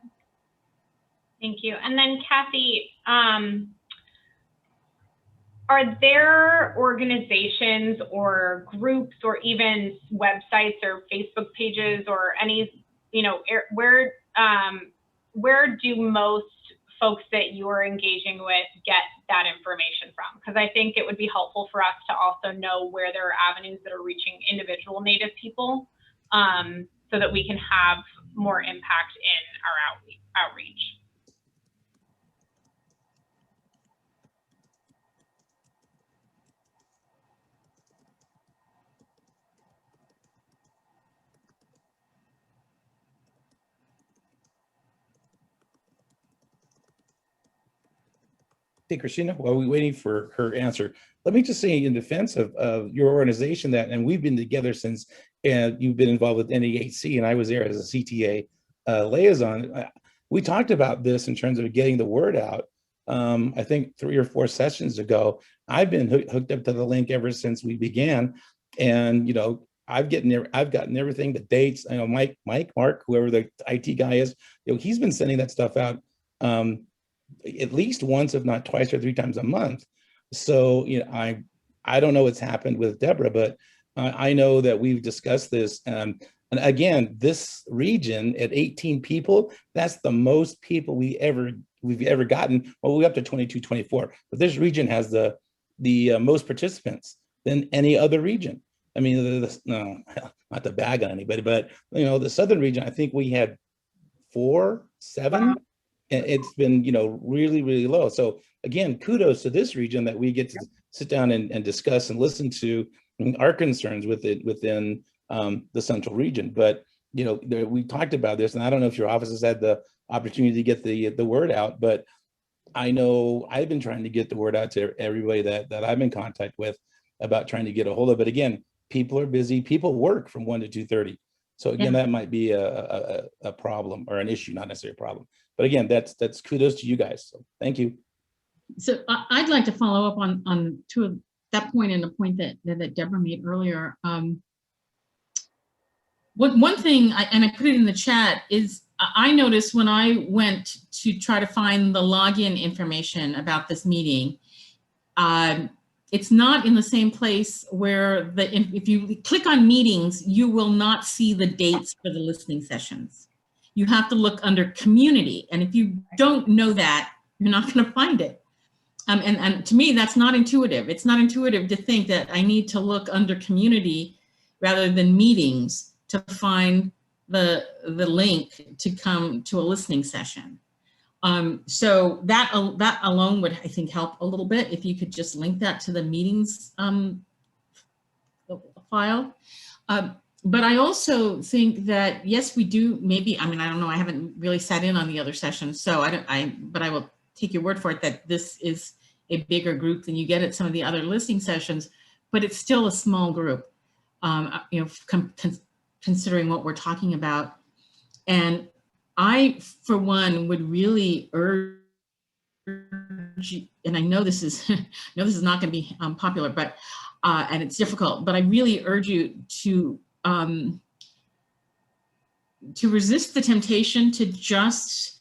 Thank you. And then Kathy, are there organizations or groups or even websites or Facebook pages or any, you know, where do most folks that you're engaging with get that information from? Because I think it would be helpful for us to also know where there are avenues that are reaching individual Native people, so that we can have more impact in our outreach. Hey, Christina, while we're waiting for her answer, let me just say in defense of your organization that, and we've been together since you've been involved with NEHC, and I was there as a CTA liaison. We talked about this in terms of getting the word out. I think 3 or 4 sessions ago. I've been hooked up to the link ever since we began, and you know, I've gotten everything, the dates. I know Mark, whoever the IT guy is, you know, he's been sending that stuff out at least once, if not twice or 3 times a month. So, you know, I don't know what's happened with Deborah, but I know that we've discussed this. And again, this region at 18 people, that's the most people we've ever gotten. Well, we're up to 22, 24, but this region has the most participants than any other region. I mean, no, not to bag on anybody, but you know, the southern region, I think we had 4, 7. It's been, you know, really, really low. So again, kudos to this region that we get to sit down and discuss and listen to our concerns within the central region. But we talked about this, and I don't know if your office has had the opportunity to get the word out, but I know I've been trying to get the word out to everybody that I'm in contact with about trying to get a hold of it. Again, people are busy. People work from 1 to 2:30. So again, that might be a problem or an issue, not necessarily a problem. But again, that's kudos to you guys. So thank you. So I'd like to follow up on that point and the point that Deborah made earlier. One thing, and I put it in the chat, is I noticed when I went to try to find the login information about this meeting, it's not in the same place where if you click on meetings, you will not see the dates for the listening sessions. You have to look under community. And if you don't know that, you're not going to find it. And to me, that's not intuitive. It's not intuitive to think that I need to look under community rather than meetings to find the link to come to a listening session. So that alone would, I think, help a little bit if you could just link that to the meetings file. But I also think that, yes, we do maybe, I don't know, I haven't really sat in on the other sessions, so but I will take your word for it that this is a bigger group than you get at some of the other listening sessions, but it's still a small group, considering what we're talking about. And I, for one, would really urge, and I know this is, not going to be popular, but and it's difficult, but I really urge you to resist the temptation to just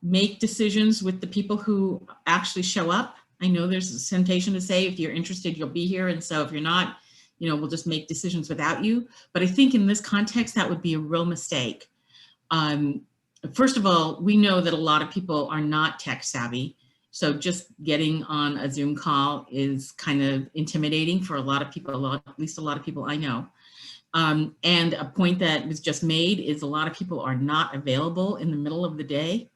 make decisions with the people who actually show up. I know there's a temptation to say, if you're interested, you'll be here, and so if you're not, we'll just make decisions without you. But I think in this context, that would be a real mistake. First of all, we know that a lot of people are not tech savvy. So just getting on a Zoom call is kind of intimidating for a lot of people, at least a lot of people I know. And a point that was just made is a lot of people are not available in the middle of the day.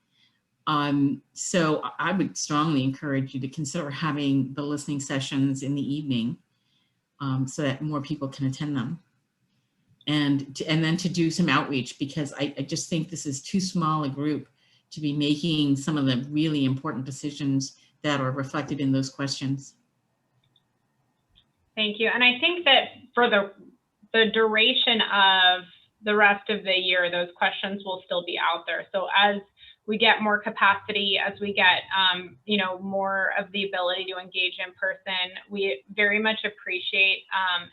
So I would strongly encourage you to consider having the listening sessions in the evening so that more people can attend them. And then to do some outreach, because I just think this is too small a group to be making some of the really important decisions that are reflected in those questions. Thank you. And I think that for the duration of the rest of the year, those questions will still be out there. So as we get more capacity, as we get more of the ability to engage in person, we very much appreciate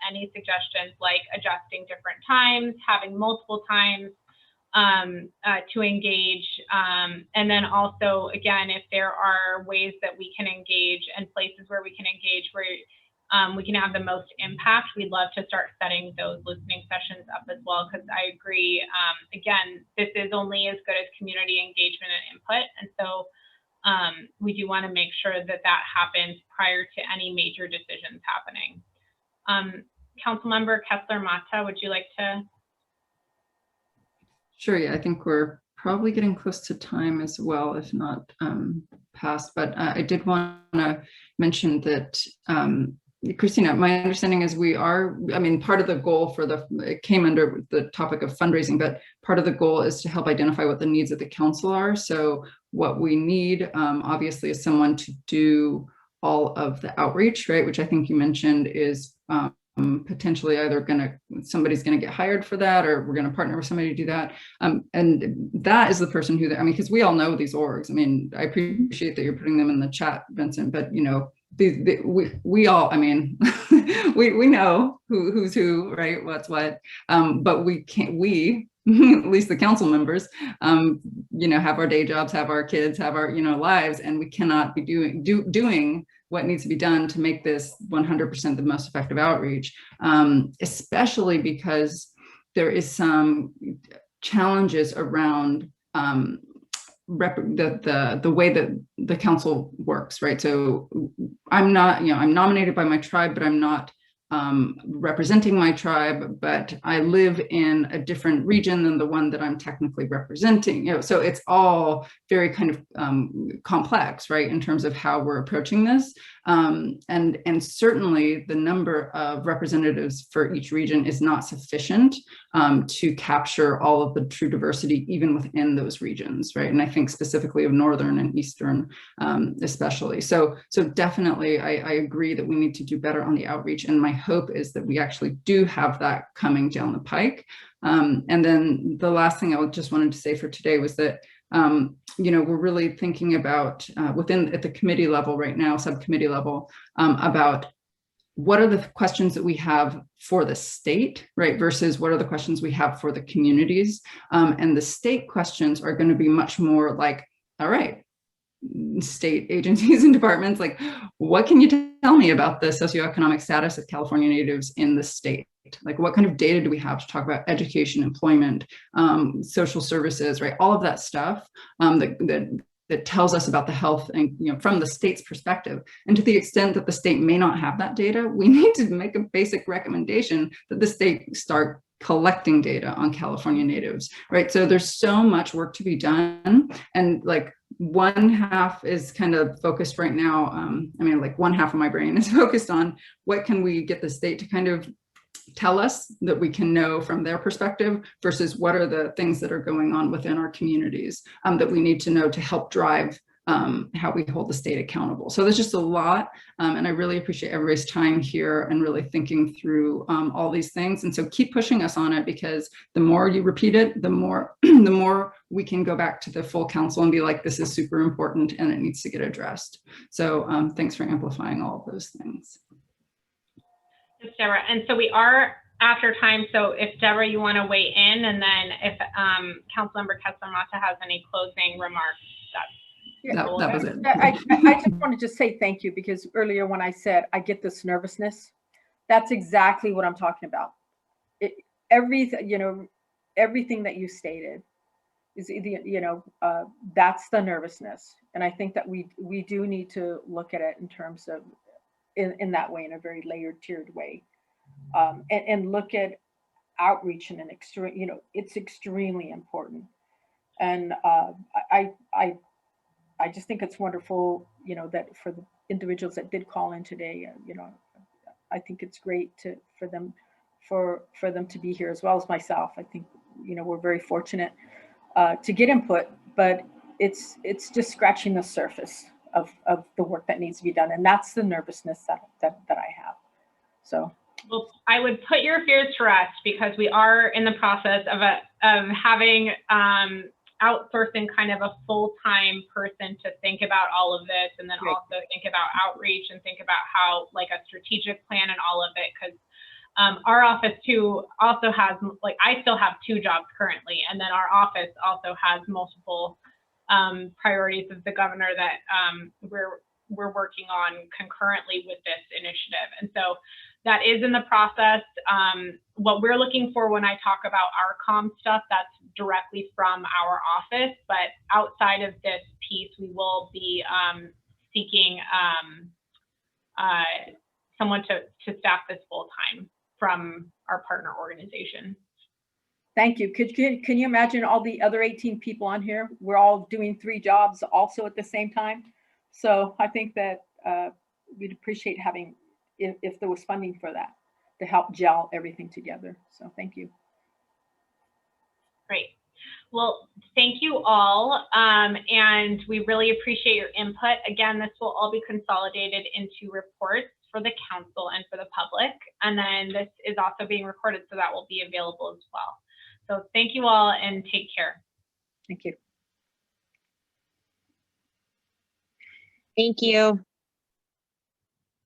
any suggestions like adjusting different times, having multiple times to engage. And then also, again, if there are ways that we can engage and places where we can engage where we can have the most impact, we'd love to start setting those listening sessions up as well, because I agree, again, this is only as good as community engagement and input. And so we do want to make sure that that happens prior to any major decisions happening. Councilmember Kessler-Mata, would you like to? Sure, yeah, I think we're probably getting close to time as well, if not past, but I did want to mention that Christina, my understanding is we are, part of the goal for it came under the topic of fundraising, but part of the goal is to help identify what the needs of the council are. So what we need, obviously, is someone to do all of the outreach, right? Which I think you mentioned is potentially either somebody's gonna get hired for that, or we're gonna partner with somebody to do that. And that is the person who, because we all know these orgs. I appreciate that you're putting them in the chat, Vincent, but we all, we know who's who, right? What's what, but we can't, at least the council members, have our day jobs, have our kids, have our, lives, and we cannot be doing what needs to be done to make this 100% the most effective outreach, especially because there is some challenges around the way that the council works, right? So I'm not, I'm nominated by my tribe, but I'm not representing my tribe, but I live in a different region than the one that I'm technically representing. So it's all very kind of complex, right, in terms of how we're approaching this. And certainly the number of representatives for each region is not sufficient to capture all of the true diversity, even within those regions, right? And I think specifically of Northern and Eastern especially. So definitely I agree that we need to do better on the outreach. And my hope is that we actually do have that coming down the pike. And then the last thing I just wanted to say for today was that we're really thinking about at the committee level right now, subcommittee level, about what are the questions that we have for the state, right, versus what are the questions we have for the communities. And the state questions are going to be much more like, all right, state agencies and departments, like, what can you tell me about the socioeconomic status of California natives in the state? Like, what kind of data do we have to talk about education, employment, social services, right? All of that stuff that tells us about the health and, from the state's perspective. And to the extent that the state may not have that data, we need to make a basic recommendation that the state start collecting data on California natives, right? So there's so much work to be done. And like, one half is kind of focused right now. Like one half of my brain is focused on what can we get the state to kind of tell us that we can know from their perspective versus what are the things that are going on within our communities that we need to know to help drive how we hold the state accountable. So there's just a lot, and I really appreciate everybody's time here and really thinking through all these things. And so keep pushing us on it, because the more you repeat it, the more the more we can go back to the full council and be like, this is super important and it needs to get addressed. So thanks for amplifying all of those things. Thanks, Deborah. And so we are after time. So if Deborah, you want to weigh in, and then if Councilmember Kessler-Mata has any closing remarks, that was it. I just wanted to say thank you, because earlier when I said I get this nervousness, that's exactly what I'm talking about. Everything that you stated is, that's the nervousness. And I think that we do need to look at it in terms of in that way, in a very layered, tiered way, and look at outreach in an extreme, it's extremely important. And I just think it's wonderful, that for the individuals that did call in today, I think it's great for them to be here, as well as myself. I think, we're very fortunate to get input, but it's just scratching the surface of the work that needs to be done. And that's the nervousness that I have. So. Well, I would put your fears to rest, because we are in the process of having outsourcing kind of a full-time person to think about all of this, and then also think about outreach and think about how, like, a strategic plan and all of it, because our office too also has, like, I still have 2 jobs currently, and then our office also has multiple priorities of the governor that we're working on concurrently with this initiative. And so that is in the process. What we're looking for when I talk about our comm stuff, that's directly from our office, but outside of this piece, we will be seeking someone to staff this full time from our partner organization. Thank you. Can you imagine all the other 18 people on here? We're all doing 3 jobs also at the same time. So I think that we'd appreciate having, if there was funding for that, to help gel everything together. So thank you. Great. Well, thank you all. And we really appreciate your input. Again, this will all be consolidated into reports for the council and for the public. And then this is also being recorded, so that will be available as well. So thank you all, and take care. Thank you. Thank you.